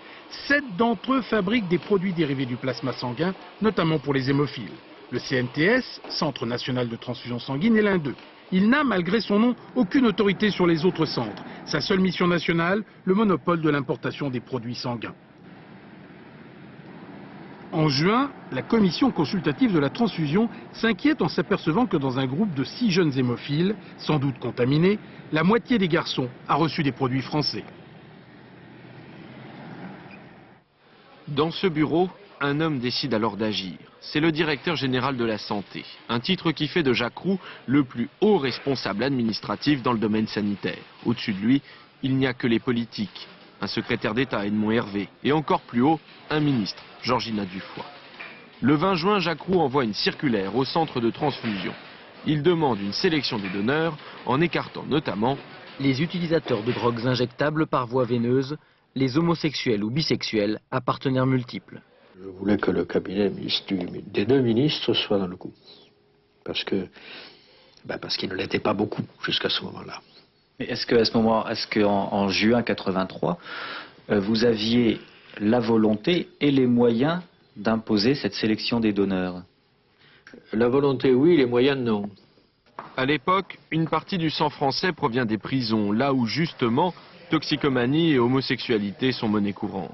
S2: 7 d'entre eux fabriquent des produits dérivés du plasma sanguin, notamment pour les hémophiles. Le CNTS, Centre national de transfusion sanguine, est l'un d'eux. Il n'a, malgré son nom, aucune autorité sur les autres centres. Sa seule mission nationale, le monopole de l'importation des produits sanguins. En juin, la commission consultative de la transfusion s'inquiète en s'apercevant que dans un groupe de 6 jeunes hémophiles, sans doute contaminés, la moitié des garçons a reçu des produits français.
S6: Dans ce bureau, un homme décide alors d'agir. C'est le directeur général de la santé, un titre qui fait de Jacques Roux le plus haut responsable administratif dans le domaine sanitaire. Au-dessus de lui, il n'y a que les politiques, un secrétaire d'État, Edmond Hervé, et encore plus haut, un ministre, Georgina Dufoy. Le 20 juin, Jacques Roux envoie une circulaire au centre de transfusion. Il demande une sélection des donneurs en écartant notamment
S3: les utilisateurs de drogues injectables par voie veineuse, les homosexuels ou bisexuels à partenaires multiples.
S7: Je voulais que le cabinet des 2 ministres soit dans le coup. Parce qu'il ne l'était pas beaucoup jusqu'à ce moment-là.
S26: Est-ce qu'en juin 83, vous aviez la volonté et les moyens d'imposer cette sélection des donneurs?
S7: La volonté, oui, les moyens, non.
S6: À l'époque, une partie du sang français provient des prisons, là où justement, toxicomanie et homosexualité sont monnaie courante.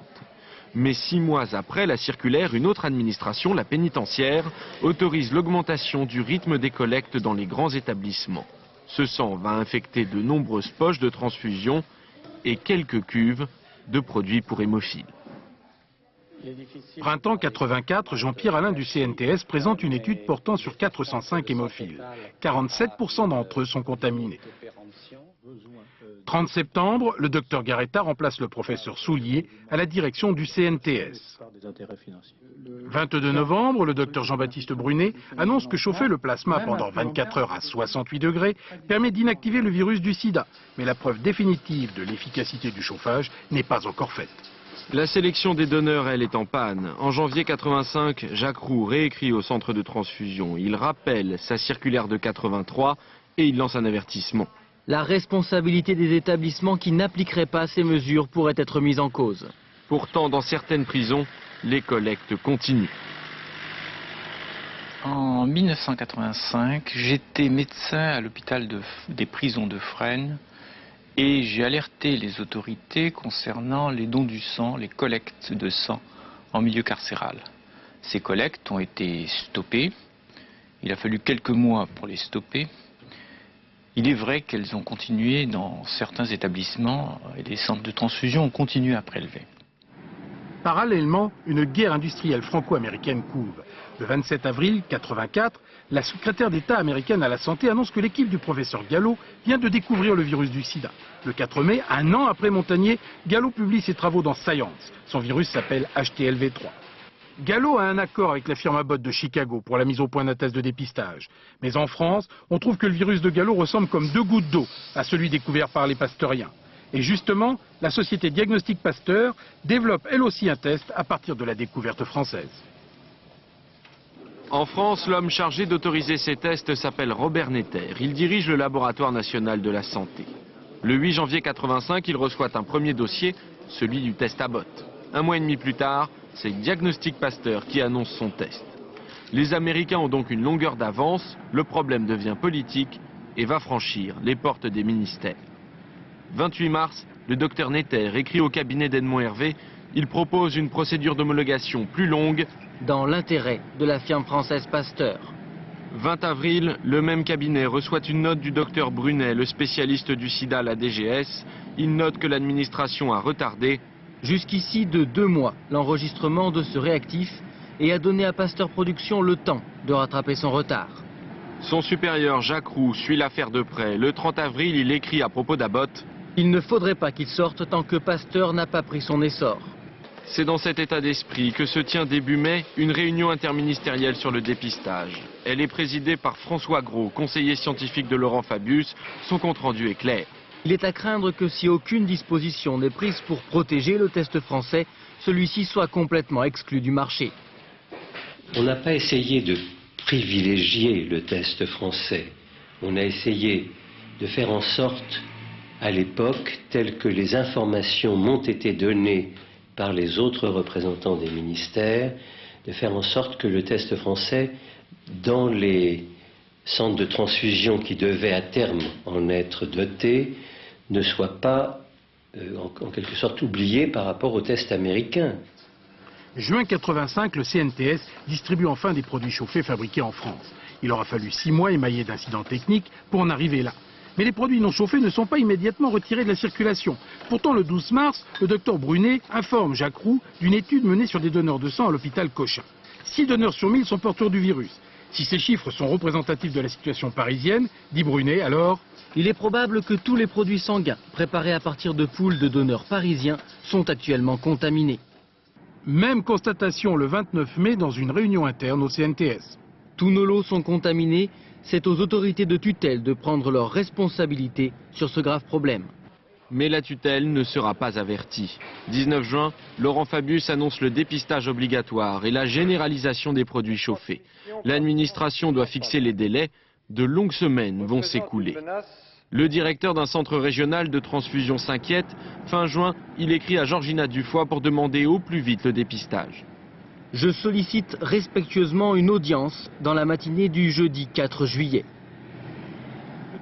S6: Mais 6 mois après la circulaire, une autre administration, la pénitentiaire, autorise l'augmentation du rythme des collectes dans les grands établissements. Ce sang va infecter de nombreuses poches de transfusion et quelques cuves de produits pour hémophiles.
S2: Printemps 84, Jean-Pierre Alain du CNTS présente une étude portant sur 405 hémophiles. 47% d'entre eux sont contaminés. 30 septembre, le docteur Garetta remplace le professeur Soulier à la direction du CNTS. 22 novembre, le docteur Jean-Baptiste Brunet annonce que chauffer le plasma pendant 24 heures à 68 degrés permet d'inactiver le virus du sida. Mais la preuve définitive de l'efficacité du chauffage n'est pas encore faite.
S6: La sélection des donneurs, elle, est en panne. En janvier 85, Jacques Roux réécrit au centre de transfusion. Il rappelle sa circulaire de 83 et il lance un avertissement.
S3: La responsabilité des établissements qui n'appliqueraient pas ces mesures pourrait être mise en cause.
S6: Pourtant, dans certaines prisons, les collectes continuent.
S27: En 1985, j'étais médecin à l'hôpital des prisons de Fresnes et j'ai alerté les autorités concernant les dons du sang, les collectes de sang en milieu carcéral. Ces collectes ont été stoppées. Il a fallu quelques mois pour les stopper. Il est vrai qu'elles ont continué dans certains établissements et les centres de transfusion ont continué à prélever.
S2: Parallèlement, une guerre industrielle franco-américaine couve. Le 27 avril 1984, la secrétaire d'État américaine à la santé annonce que l'équipe du professeur Gallo vient de découvrir le virus du sida. Le 4 mai, un an après Montagnier, Gallo publie ses travaux dans Science. Son virus s'appelle HTLV3. Gallo a un accord avec la firme Abbott de Chicago pour la mise au point d'un test de dépistage. Mais en France, on trouve que le virus de Gallo ressemble comme 2 gouttes d'eau à celui découvert par les pasteuriens. Et justement, la société Diagnostic Pasteur développe elle aussi un test à partir de la découverte française.
S6: En France, l'homme chargé d'autoriser ces tests s'appelle Robert Netter. Il dirige le laboratoire national de la santé. Le 8 janvier 1985, il reçoit un premier dossier, celui du test Abbott. Un mois et demi plus tard, c'est Diagnostic Pasteur qui annonce son test. Les Américains ont donc une longueur d'avance, le problème devient politique et va franchir les portes des ministères. 28 mars, le docteur Netter écrit au cabinet d'Edmond Hervé. Il propose une procédure d'homologation plus longue
S3: dans l'intérêt de la firme française Pasteur.
S6: 20 avril, le même cabinet reçoit une note du docteur Brunet, le spécialiste du sida à la DGS. Il note que l'administration a retardé
S3: jusqu'ici de 2 mois l'enregistrement de ce réactif et a donné à Pasteur Productions le temps de rattraper son retard.
S6: Son supérieur Jacques Roux suit l'affaire de près. Le 30 avril, il écrit à propos d'Abbott.
S3: Il ne faudrait pas qu'il sorte tant que Pasteur n'a pas pris son essor.
S6: C'est dans cet état d'esprit que se tient début mai une réunion interministérielle sur le dépistage. Elle est présidée par François Gros, conseiller scientifique de Laurent Fabius. Son compte-rendu est clair.
S3: Il est à craindre que si aucune disposition n'est prise pour protéger le test français, celui-ci soit complètement exclu du marché.
S5: On n'a pas essayé de privilégier le test français. On a essayé de faire en sorte, à l'époque, telles que les informations m'ont été données par les autres représentants des ministères, de faire en sorte que le test français, dans les centres de transfusion qui devaient à terme en être dotés, ne soit pas, en quelque sorte, oublié par rapport au test américain.
S2: Juin 85, le CNTS distribue enfin des produits chauffés fabriqués en France. Il aura fallu 6 mois émaillés d'incidents techniques pour en arriver là. Mais les produits non chauffés ne sont pas immédiatement retirés de la circulation. Pourtant, le 12 mars, le docteur Brunet informe Jacques Roux d'une étude menée sur des donneurs de sang à l'hôpital Cochin. 6 donneurs sur 1000 sont porteurs du virus. Si ces chiffres sont représentatifs de la situation parisienne, dit Brunet, alors...
S3: Il est probable que tous les produits sanguins préparés à partir de poules de donneurs parisiens sont actuellement contaminés.
S2: Même constatation le 29 mai dans une réunion interne au CNTS.
S3: Tous nos lots sont contaminés. C'est aux autorités de tutelle de prendre leurs responsabilités sur ce grave problème.
S6: Mais la tutelle ne sera pas avertie. 19 juin, Laurent Fabius annonce le dépistage obligatoire et la généralisation des produits chauffés. L'administration doit fixer les délais. De longues semaines vont s'écouler. Le directeur d'un centre régional de transfusion s'inquiète. Fin juin, il écrit à Georgina Dufoy pour demander au plus vite le dépistage.
S3: Je sollicite respectueusement une audience dans la matinée du jeudi 4 juillet.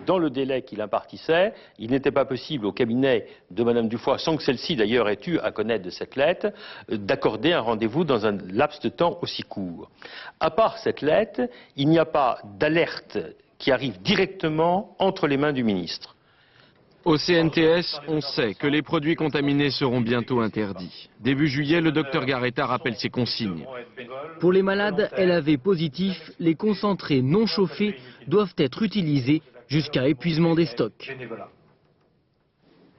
S8: Dans le délai qu'il impartissait, il n'était pas possible au cabinet de Mme Dufoy, sans que celle-ci d'ailleurs ait eu à connaître de cette lettre, d'accorder un rendez-vous dans un laps de temps aussi court. À part cette lettre, il n'y a pas d'alerte qui arrive directement entre les mains du ministre.
S6: Au CNTS, on sait que les produits contaminés seront bientôt interdits. Début juillet, le docteur Garetta rappelle ses consignes.
S3: Pour les malades LAV positifs, les concentrés non chauffés doivent être utilisés jusqu'à épuisement des stocks.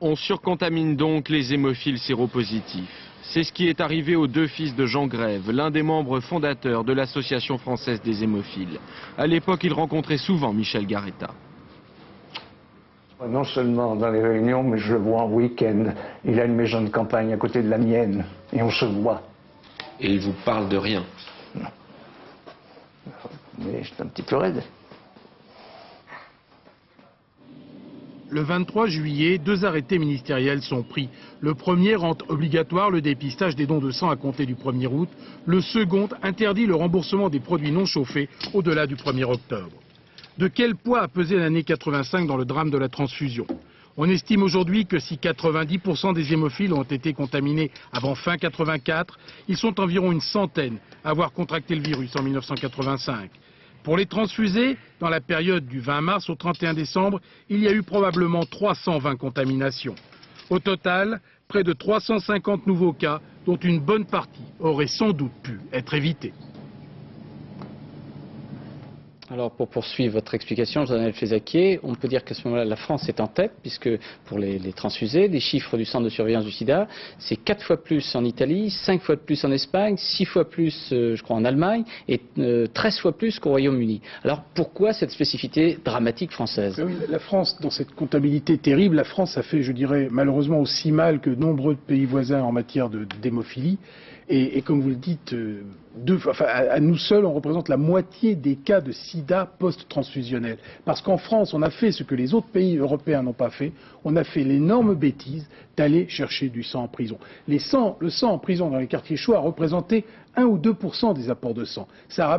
S6: On surcontamine donc les hémophiles séropositifs. C'est ce qui est arrivé aux 2 fils de Jean Grève, l'un des membres fondateurs de l'Association française des hémophiles. À l'époque, il rencontrait souvent Michel Garetta.
S9: Non seulement dans les réunions, mais je le vois en week-end. Il a une maison de campagne à côté de la mienne, et on se voit.
S8: Et il vous parle de rien?
S9: Non. Mais c'est un petit peu raide.
S2: Le 23 juillet, 2 arrêtés ministériels sont pris. Le premier rend obligatoire le dépistage des dons de sang à compter du 1er août. Le second interdit le remboursement des produits non chauffés au-delà du 1er octobre. De quel poids a pesé l'année 85 dans le drame de la transfusion? On estime aujourd'hui que si 90% des hémophiles ont été contaminés avant fin 84, ils sont environ une centaine à avoir contracté le virus en 1985. Pour les transfusés, dans la période du 20 mars au 31 décembre, il y a eu probablement 320 contaminations. Au total, près de 350 nouveaux cas, dont une bonne partie aurait sans doute pu être évitée.
S1: Alors pour poursuivre votre explication, Jean-Daniel Fézaquier, on peut dire qu'à ce moment-là, la France est en tête, puisque pour les transfusés, des chiffres du centre de surveillance du sida, c'est 4 fois plus en Italie, 5 fois plus en Espagne, 6 fois plus, je crois, en Allemagne, et 13 fois plus qu'au Royaume-Uni. Alors pourquoi cette spécificité dramatique française?
S2: Oui, la France, dans cette comptabilité terrible, la France a fait, je dirais, malheureusement aussi mal que nombreux pays voisins en matière d'hémophilie. Et comme vous le dites, à nous seuls, on représente la moitié des cas de sida post-transfusionnel. Parce qu'en France, on a fait ce que les autres pays européens n'ont pas fait. On a fait l'énorme bêtise d'aller chercher du sang en prison. Le sang en prison dans les quartiers chauds a représenté 1 ou 2% des apports de sang.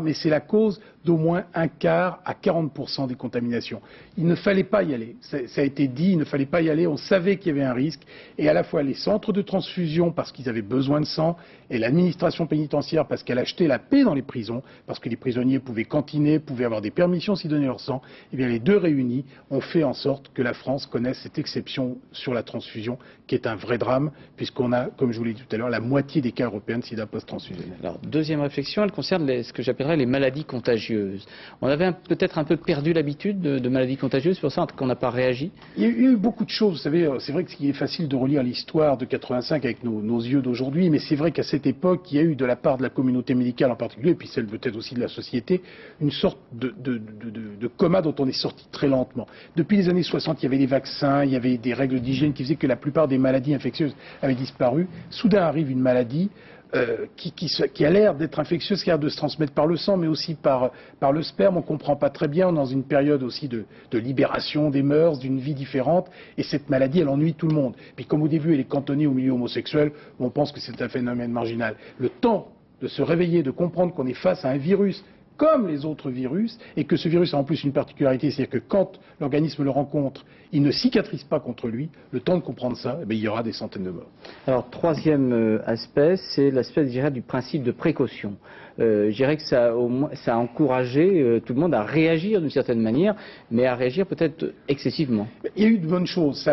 S2: Mais c'est la cause d'au moins un quart à 40% des contaminations. Il ne fallait pas y aller. Ça a été dit, il ne fallait pas y aller. On savait qu'il y avait un risque. Et à la fois les centres de transfusion, parce qu'ils avaient besoin de sang, et l'administration pénitentiaire, parce qu'elle achetait la paix dans les prisons, parce que les prisonniers pouvaient cantiner, pouvaient avoir des permissions s'ils donnaient leur sang, et bien les deux réunis ont fait en sorte que la France connaisse cette exception sur la transfusion, qui est un vrai drame, puisqu'on a, comme je vous l'ai dit tout à l'heure, la moitié des cas européens de sida post-transfusionnel.
S1: Alors, deuxième réflexion, elle concerne ce que j'appellerais les maladies contagieuses. On avait peut-être un peu perdu l'habitude de maladies contagieuses, c'est pour ça qu'on n'a pas réagi.
S2: Il y a eu beaucoup de choses, vous savez, c'est vrai qu'il est facile de relire l'histoire de 85 avec nos yeux d'aujourd'hui, mais c'est vrai qu'à cette époque, il y a eu de la part de la communauté médicale en particulier, et puis celle peut-être aussi de la société, une sorte de coma dont on est sorti très lentement. Depuis les années 60, il y avait des vaccins, il y avait des règles d'hygiène qui faisaient que la plupart des maladies infectieuses avaient disparu. Soudain arrive une maladie qui a l'air d'être infectieuse, qui a l'air de se transmettre par le sang, mais aussi par le sperme. On ne comprend pas très bien, on est dans une période aussi de libération des mœurs, d'une vie différente, et cette maladie, elle ennuie tout le monde. Puis comme au début, elle est cantonnée au milieu homosexuel, on pense que c'est un phénomène marginal. Le temps de se réveiller, de comprendre qu'on est face à un virus comme les autres virus, et que ce virus a en plus une particularité, c'est-à-dire que quand l'organisme le rencontre, il ne cicatrise pas contre lui. Le temps de comprendre ça, il y aura des centaines de morts.
S1: Alors, troisième aspect, c'est l'aspect, je dirais, du principe de précaution. Je dirais que ça a encouragé tout le monde à réagir d'une certaine manière, mais à réagir peut-être excessivement.
S2: Il y a eu de bonnes choses.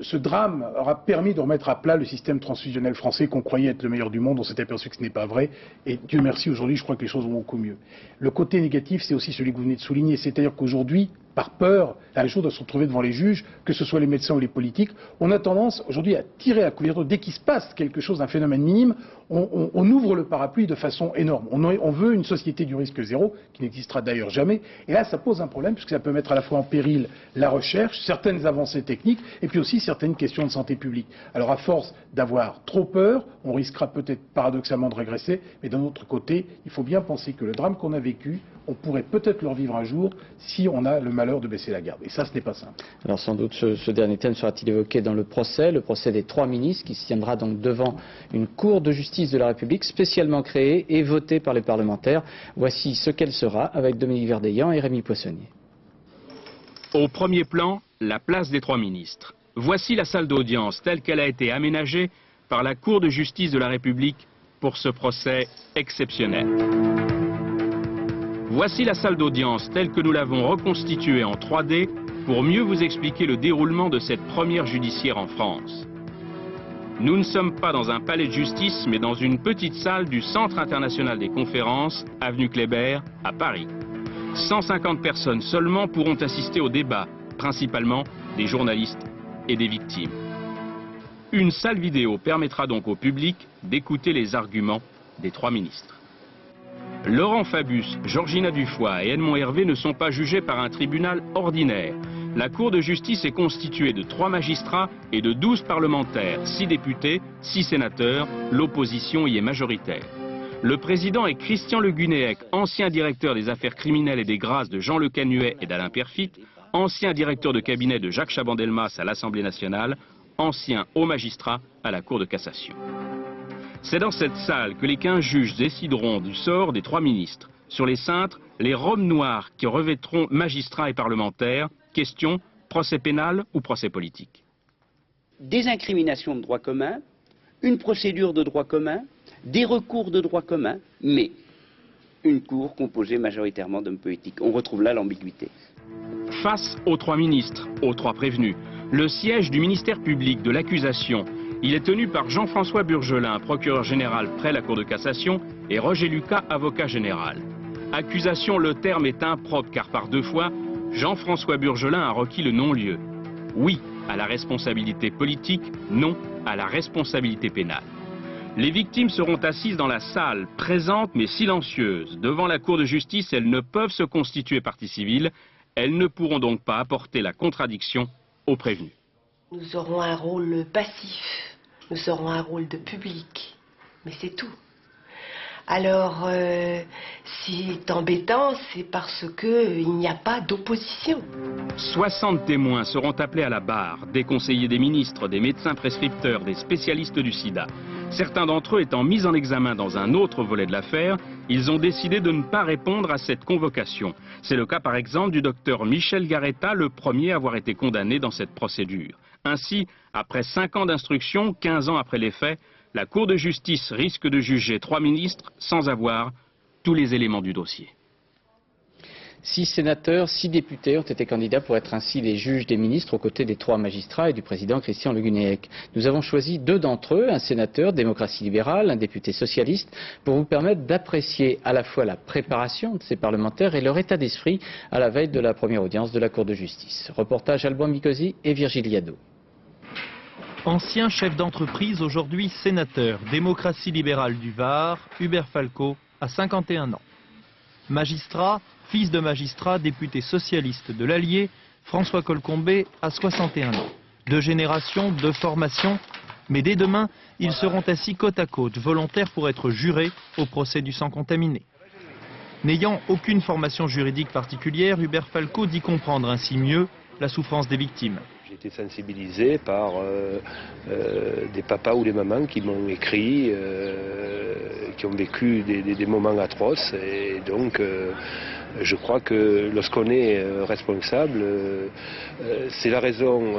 S2: Ce drame aura permis de remettre à plat le système transfusionnel français qu'on croyait être le meilleur du monde. On s'est aperçu que ce n'est pas vrai. Et Dieu merci, aujourd'hui, je crois que les choses vont beaucoup mieux. Le côté négatif, c'est aussi celui que vous venez de souligner. C'est-à-dire qu'aujourd'hui, par peur, un jour de se retrouver devant les juges, que ce soit les médecins ou les politiques, on a tendance aujourd'hui à tirer la couverture. Dès qu'il se passe quelque chose, un phénomène minime, on ouvre le parapluie de façon énorme. On veut une société du risque zéro, qui n'existera d'ailleurs jamais. Et là, ça pose un problème, puisque ça peut mettre à la fois en péril la recherche, certaines avancées techniques, et puis aussi certaines questions de santé publique. Alors à force d'avoir trop peur, on risquera peut-être paradoxalement de régresser, mais d'un autre côté, il faut bien penser que le drame qu'on a vécu, on pourrait peut-être le revivre un jour si on a le malheur de baisser la garde. Et ça, ce n'est pas simple.
S1: Alors sans doute ce dernier thème sera-t-il évoqué dans le procès des 3 ministres qui se tiendra donc devant une cour de justice de la République spécialement créée et votée par les parlementaires. Voici ce qu'elle sera avec Dominique Verdeillan et Rémi Poissonnier.
S10: Au premier plan, la place des 3 ministres. Voici la salle d'audience telle qu'elle a été aménagée par la Cour de justice de la République pour ce procès exceptionnel. Voici la salle d'audience telle que nous l'avons reconstituée en 3D pour mieux vous expliquer le déroulement de cette première judiciaire en France. Nous ne sommes pas dans un palais de justice, mais dans une petite salle du Centre international des conférences, avenue Kléber, à Paris. 150 personnes seulement pourront assister au débat, principalement des journalistes et des victimes. Une salle vidéo permettra donc au public d'écouter les arguments des 3 ministres. Laurent Fabius, Georgina Dufoy et Edmond Hervé ne sont pas jugés par un tribunal ordinaire. La Cour de justice est constituée de 3 magistrats et de 12 parlementaires, 6 députés, 6 sénateurs. L'opposition y est majoritaire. Le président est Christian Le Gunéec, ancien directeur des affaires criminelles et des grâces de Jean Le Canuet et d'Alain Peyrefitte, ancien directeur de cabinet de Jacques Chaban-Delmas à l'Assemblée nationale, ancien haut magistrat à la Cour de cassation. C'est dans cette salle que les 15 juges décideront du sort des 3 ministres. Sur les cintres, les robes noires qui revêtront magistrats et parlementaires. Question, procès pénal ou procès politique?
S11: Des incriminations de droit commun, une procédure de droit commun, des recours de droit commun, mais une cour composée majoritairement d'hommes politiques. On retrouve là l'ambiguïté.
S10: Face aux 3 ministres, aux 3 prévenus, le siège du ministère public de l'accusation, il est tenu par Jean-François Burgelin, procureur général près la Cour de cassation, et Roger Lucas, avocat général. Accusation, le terme est impropre car par 2 fois, Jean-François Burgelin a requis le non-lieu. Oui à la responsabilité politique, non à la responsabilité pénale. Les victimes seront assises dans la salle, présentes mais silencieuses. Devant la Cour de justice, elles ne peuvent se constituer partie civile. Elles ne pourront donc pas apporter la contradiction aux prévenus.
S12: Nous aurons un rôle passif, nous aurons un rôle de public, mais c'est tout. Alors, si c'est embêtant, c'est parce qu'il n'y a pas d'opposition.
S10: 60 témoins seront appelés à la barre, des conseillers des ministres, des médecins prescripteurs, des spécialistes du sida. Certains d'entre eux étant mis en examen dans un autre volet de l'affaire, ils ont décidé de ne pas répondre à cette convocation. C'est le cas par exemple du docteur Michel Garetta, le premier à avoir été condamné dans cette procédure. Ainsi, après 5 ans d'instruction, 15 ans après les faits, la Cour de justice risque de juger 3 ministres sans avoir tous les éléments du dossier.
S1: 6 sénateurs, 6 députés ont été candidats pour être ainsi les juges des ministres aux côtés des 3 magistrats et du président Christian Le Gunéec. Nous avons choisi 2 d'entre eux, un sénateur démocratie libérale, un député socialiste, pour vous permettre d'apprécier à la fois la préparation de ces parlementaires et leur état d'esprit à la veille de la première audience de la Cour de justice. Reportage Alban Mikosi et Virgile Yadot.
S13: Ancien chef d'entreprise, aujourd'hui sénateur, démocratie libérale du Var, Hubert Falco a 51 ans. Magistrat, fils de magistrat, député socialiste de l'Allier, François Colcombé a 61 ans. 2 générations, 2 formations, mais dès demain, ils seront assis côte à côte, volontaires pour être jurés au procès du sang contaminé. N'ayant aucune formation juridique particulière, Hubert Falco dit comprendre ainsi mieux la souffrance des victimes.
S14: J'ai été sensibilisé par des papas ou des mamans qui m'ont écrit, qui ont vécu des moments atroces. Et donc, je crois que lorsqu'on est responsable, c'est la raison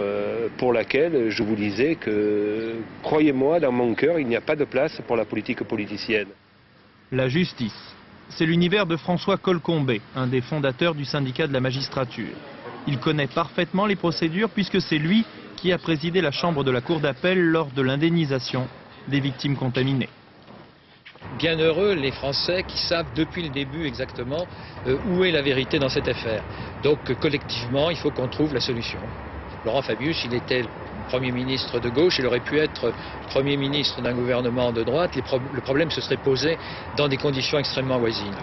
S14: pour laquelle je vous disais que, croyez-moi, dans mon cœur, il n'y a pas de place pour la politique politicienne.
S13: La justice, c'est l'univers de François Colcombé, un des fondateurs du syndicat de la magistrature. Il connaît parfaitement les procédures puisque c'est lui qui a présidé la chambre de la cour d'appel lors de l'indemnisation des victimes contaminées.
S15: Bienheureux les Français qui savent depuis le début exactement où est la vérité dans cette affaire. Donc collectivement, il faut qu'on trouve la solution. Laurent Fabius, il était Premier ministre de gauche, il aurait pu être Premier ministre d'un gouvernement de droite. Le problème se serait posé dans des conditions extrêmement voisines.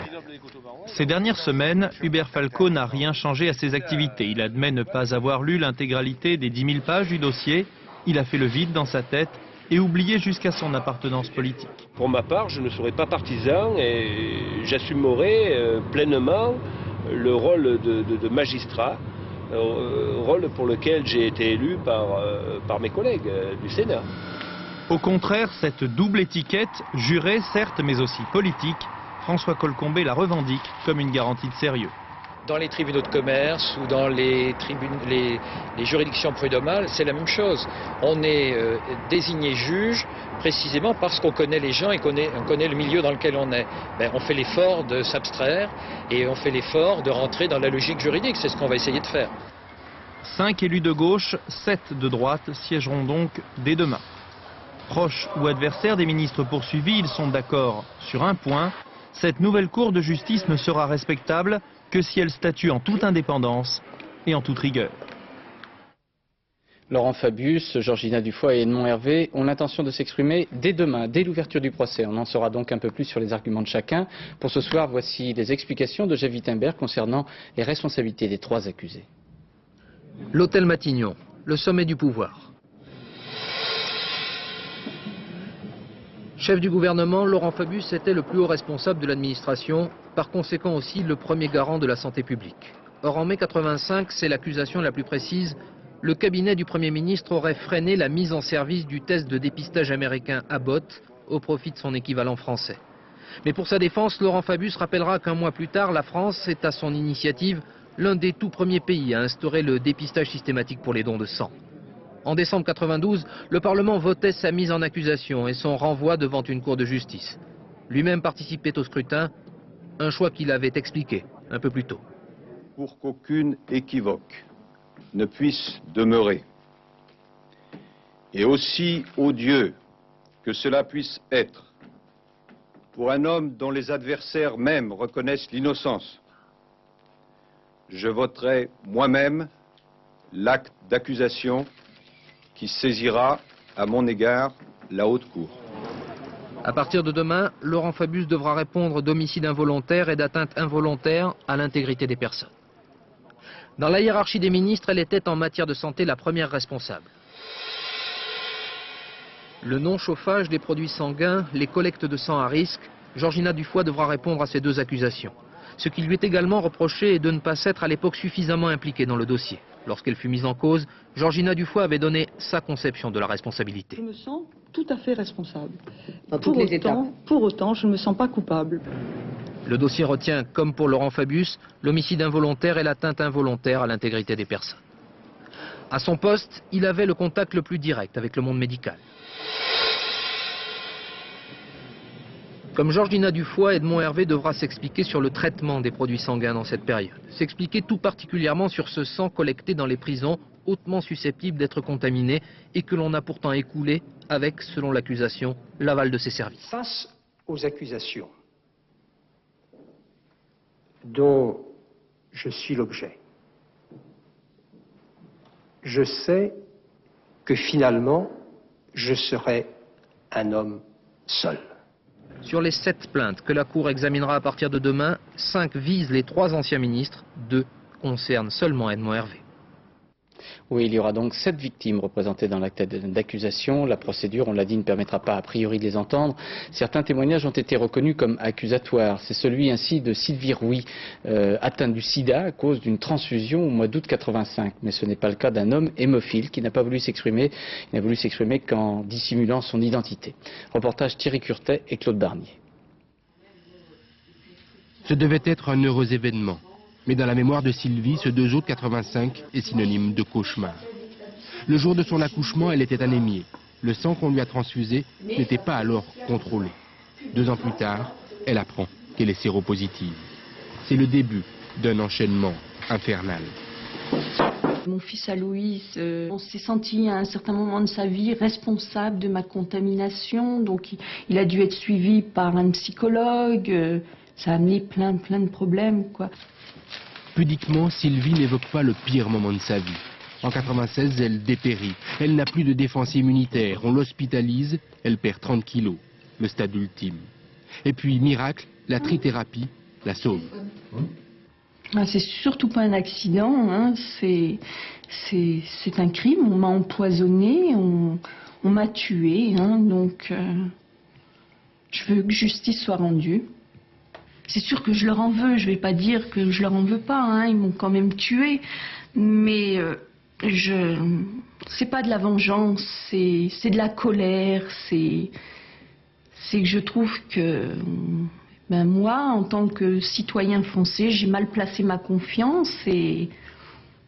S13: Ces dernières semaines, Hubert Falco n'a rien changé à ses activités. Il admet ne pas avoir lu l'intégralité des 10 000 pages du dossier. Il a fait le vide dans sa tête et oublié jusqu'à son appartenance politique.
S14: Pour ma part, je ne serai pas partisan et j'assumerai pleinement le rôle de magistrat, rôle pour lequel j'ai été élu par mes collègues du Sénat.
S13: Au contraire, cette double étiquette, jurée certes mais aussi politique, François Colcombé la revendique comme une garantie de sérieux.
S15: Dans les tribunaux de commerce ou dans les juridictions prud'homales, c'est la même chose. On est désigné juge précisément parce qu'on connaît les gens et qu'on connaît le milieu dans lequel on est. On fait l'effort de s'abstraire et on fait l'effort de rentrer dans la logique juridique. C'est ce qu'on va essayer de faire.
S13: 5 élus de gauche, 7 de droite siégeront donc dès demain. Proches ou adversaires des ministres poursuivis, ils sont d'accord sur un point. Cette nouvelle Cour de justice ne sera respectable que si elle statue en toute indépendance et en toute rigueur.
S1: Laurent Fabius, Georgina Dufoy et Edmond Hervé ont l'intention de s'exprimer dès demain, dès l'ouverture du procès. On en saura donc un peu plus sur les arguments de chacun. Pour ce soir, voici les explications de Jeff Wittenberg concernant les responsabilités des 3 accusés.
S17: L'hôtel Matignon, le sommet du pouvoir. Chef du gouvernement, Laurent Fabius était le plus haut responsable de l'administration, par conséquent aussi le premier garant de la santé publique. Or en mai 85, c'est l'accusation la plus précise, le cabinet du Premier ministre aurait freiné la mise en service du test de dépistage américain Abbott au profit de son équivalent français. Mais pour sa défense, Laurent Fabius rappellera qu'un mois plus tard, la France est à son initiative l'un des tout premiers pays à instaurer le dépistage systématique pour les dons de sang. En décembre 92, le Parlement votait sa mise en accusation et son renvoi devant une cour de justice. Lui-même participait au scrutin, un choix qu'il avait expliqué un peu plus tôt.
S18: Pour qu'aucune équivoque ne puisse demeurer, et aussi odieux que cela puisse être, pour un homme dont les adversaires même reconnaissent l'innocence, je voterai moi-même l'acte d'accusation qui saisira à mon égard la Haute Cour.
S17: À partir de demain, Laurent Fabius devra répondre d'homicide involontaire et d'atteinte involontaire à l'intégrité des personnes. Dans la hiérarchie des ministres, elle était en matière de santé la première responsable. Le non-chauffage des produits sanguins, les collectes de sang à risque, Georgina Dufoy devra répondre à ces deux accusations. Ce qui lui est également reproché est de ne pas s'être à l'époque suffisamment impliquée dans le dossier. Lorsqu'elle fut mise en cause, Georgina Dufoy avait donné sa conception de la responsabilité.
S16: Je me sens tout à fait responsable.
S12: Dans toutes les étapes.
S16: Pour autant, je ne me sens pas coupable.
S17: Le dossier retient, comme pour Laurent Fabius, l'homicide involontaire et l'atteinte involontaire à l'intégrité des personnes. À son poste, il avait le contact le plus direct avec le monde médical. Comme Georgina Dufoy, Edmond Hervé devra s'expliquer sur le traitement des produits sanguins dans cette période. S'expliquer tout particulièrement sur ce sang collecté dans les prisons, hautement susceptible d'être contaminé et que l'on a pourtant écoulé avec, selon l'accusation, l'aval de ses services.
S7: Face aux accusations dont je suis l'objet, je sais que finalement, je serai un homme seul.
S17: Sur les 7 plaintes que la Cour examinera à partir de demain, 5 visent les 3 anciens ministres, 2 concernent seulement Edmond Hervé.
S1: Oui, il y aura donc 7 victimes représentées dans l'acte d'accusation. La procédure, on l'a dit, ne permettra pas a priori de les entendre. Certains témoignages ont été reconnus comme accusatoires. C'est celui ainsi de Sylvie Rouy, atteinte du sida à cause d'une transfusion au mois d'août 85. Mais ce n'est pas le cas d'un homme hémophile qui n'a pas voulu s'exprimer. Il n'a voulu s'exprimer qu'en dissimulant son identité. Reportage Thierry Curtet et Claude Barnier.
S19: Ce devait être un heureux événement. Mais dans la mémoire de Sylvie, ce 2 août 85 est synonyme de cauchemar. Le jour de son accouchement, elle était anémiée. Le sang qu'on lui a transfusé n'était pas alors contrôlé. 2 ans plus tard, elle apprend qu'elle est séropositive. C'est le début d'un enchaînement infernal.
S20: Mon fils Aloïs, on s'est senti à un certain moment de sa vie responsable de ma contamination. Donc il a dû être suivi par un psychologue. Ça a amené plein de problèmes, quoi.
S19: Pudiquement, Sylvie n'évoque pas le pire moment de sa vie. En 96, elle dépérit. Elle n'a plus de défense immunitaire. On l'hospitalise, elle perd 30 kilos. Le stade ultime. Et puis, miracle, la trithérapie la sauve.
S20: C'est surtout pas un accident, hein. C'est un crime. On m'a empoisonné, on m'a tué, hein. Donc je veux que justice soit rendue. C'est sûr que je leur en veux, je vais pas dire que je leur en veux pas, hein, ils m'ont quand même tué, mais c'est pas de la vengeance, c'est de la colère, c'est que je trouve que moi, en tant que citoyen français, j'ai mal placé ma confiance et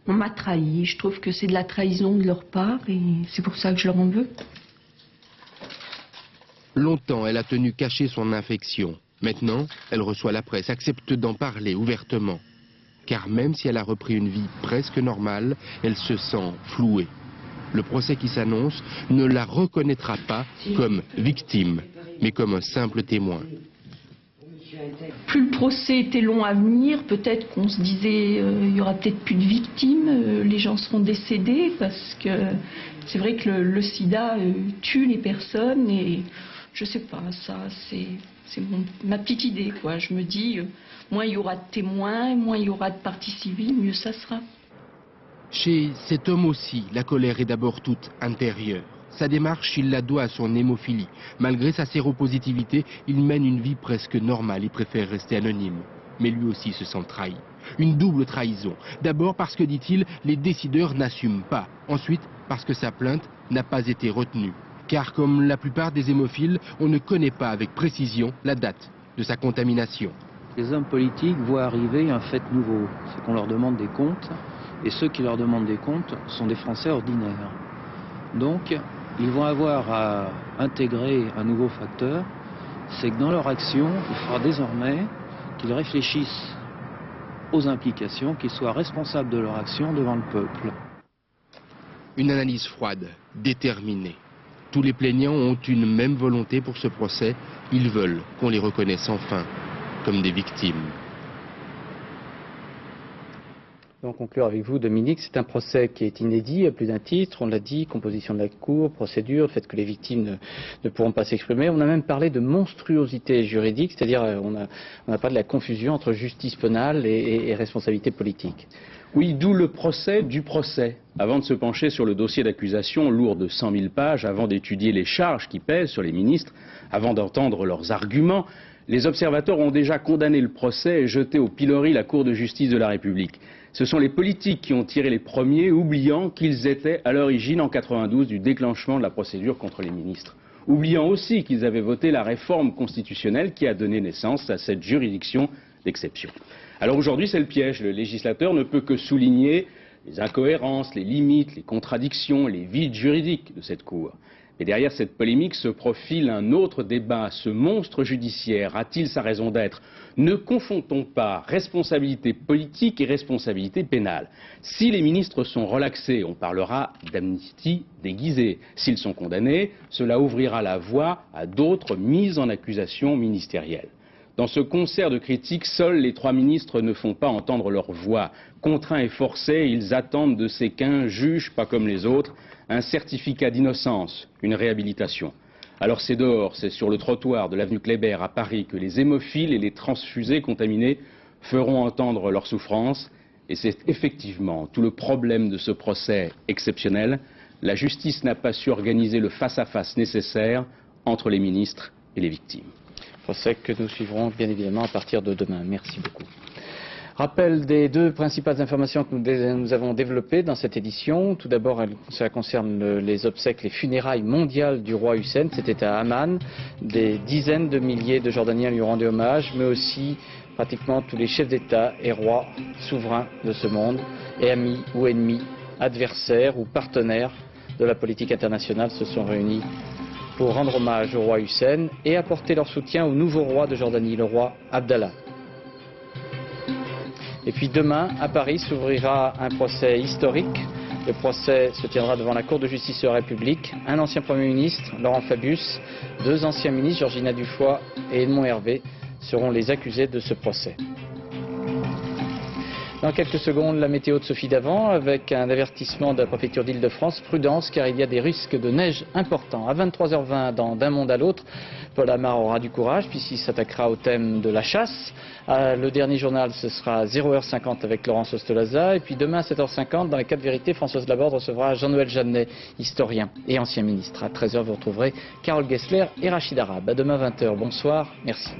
S20: on m'a trahi. Je trouve que c'est de la trahison de leur part et c'est pour ça que je leur en veux.
S19: Longtemps, elle a tenu cachée son infection. Maintenant, elle reçoit la presse, accepte d'en parler ouvertement. Car même si elle a repris une vie presque normale, elle se sent flouée. Le procès qui s'annonce ne la reconnaîtra pas comme victime, mais comme un simple témoin.
S20: Plus le procès était long à venir, peut-être qu'on se disait il y aura peut-être plus de victimes, les gens seront décédés, parce que c'est vrai que le sida tue les personnes et je sais pas, ça c'est ma petite idée, quoi. Je me dis, moins il y aura de témoins, moins il y aura de partie civile, mieux ça sera.
S19: Chez cet homme aussi, la colère est d'abord toute intérieure. Sa démarche, il la doit à son hémophilie. Malgré sa séropositivité, il mène une vie presque normale et préfère rester anonyme. Mais lui aussi se sent trahi. Une double trahison. D'abord parce que, dit-il, les décideurs n'assument pas. Ensuite, parce que sa plainte n'a pas été retenue. Car comme la plupart des hémophiles, on ne connaît pas avec précision la date de sa contamination.
S22: Les hommes politiques voient arriver un fait nouveau, c'est qu'on leur demande des comptes, et ceux qui leur demandent des comptes sont des Français ordinaires. Donc, ils vont avoir à intégrer un nouveau facteur, c'est que dans leur action, il faudra désormais qu'ils réfléchissent aux implications, qu'ils soient responsables de leur action devant le peuple.
S19: Une analyse froide, déterminée. Tous les plaignants ont une même volonté pour ce procès, Ils veulent qu'on les reconnaisse enfin comme des victimes.
S1: En conclure avec vous, Dominique, c'est un procès qui est inédit à plus d'un titre. On l'a dit, composition de la Cour, procédure, le fait que les victimes ne pourront pas s'exprimer. On a même parlé de monstruosité juridique, c'est-à-dire on a parlé de la confusion entre justice pénale et responsabilité politique.
S10: Oui, d'où le procès du procès. Avant de se pencher sur le dossier d'accusation lourd de 100 000 pages, avant d'étudier les charges qui pèsent sur les ministres, avant d'entendre leurs arguments, les observateurs ont déjà condamné le procès et jeté au pilori la Cour de justice de la République. Ce sont les politiques qui ont tiré les premiers, oubliant qu'ils étaient à l'origine en 92 du déclenchement de la procédure contre les ministres. Oubliant aussi qu'ils avaient voté la réforme constitutionnelle qui a donné naissance à cette juridiction d'exception. Alors aujourd'hui, c'est le piège. Le législateur ne peut que souligner les incohérences, les limites, les contradictions, les vides juridiques de cette Cour. Mais derrière cette polémique se profile un autre débat. Ce monstre judiciaire a-t-il sa raison d'être? Ne confondons pas responsabilité politique et responsabilité pénale. Si les ministres sont relaxés, on parlera d'amnistie déguisée. S'ils sont condamnés, cela ouvrira la voie à d'autres mises en accusation ministérielles. Dans ce concert de critiques, seuls les 3 ministres ne font pas entendre leur voix. Contraints et forcés, ils attendent de ces qu'un juge, pas comme les autres, un certificat d'innocence, une réhabilitation. Alors c'est dehors, c'est sur le trottoir de l'avenue Kléber à Paris que les hémophiles et les transfusés contaminés feront entendre leur souffrance. Et c'est effectivement tout le problème de ce procès exceptionnel. La justice n'a pas su organiser le face-à-face nécessaire entre les ministres et les victimes.
S1: Procès que nous suivrons bien évidemment à partir de demain. Merci beaucoup. Rappel des 2 principales informations que nous avons développées dans cette édition. Tout d'abord, cela concerne les obsèques, les funérailles mondiales du roi Hussein. C'était à Amman. Des dizaines de milliers de Jordaniens lui ont rendu hommage, mais aussi pratiquement tous les chefs d'État et rois souverains de ce monde, et amis ou ennemis, adversaires ou partenaires de la politique internationale se sont réunis pour rendre hommage au roi Hussein et apporter leur soutien au nouveau roi de Jordanie, le roi Abdallah. Et puis demain, à Paris, s'ouvrira un procès historique. Le procès se tiendra devant la Cour de justice de la République. Un ancien Premier ministre, Laurent Fabius, 2 anciens ministres, Georgina Dufoy et Edmond Hervé, seront les accusés de ce procès. Dans quelques secondes, la météo de Sophie Davant avec un avertissement de la préfecture d'Île-de-France. Prudence car il y a des risques de neige importants. À 23h20 d'un monde à l'autre, Paul Amar aura du courage puisqu'il s'attaquera au thème de la chasse. Le dernier journal, ce sera 0h50 avec Laurence Ostolaza. Et puis demain à 7h50, dans les 4 vérités, Françoise Laborde recevra Jean-Noël Jeannet, historien et ancien ministre. À 13h, vous retrouverez Carole Gessler et Rachid Arabe. À demain 20h. Bonsoir. Merci.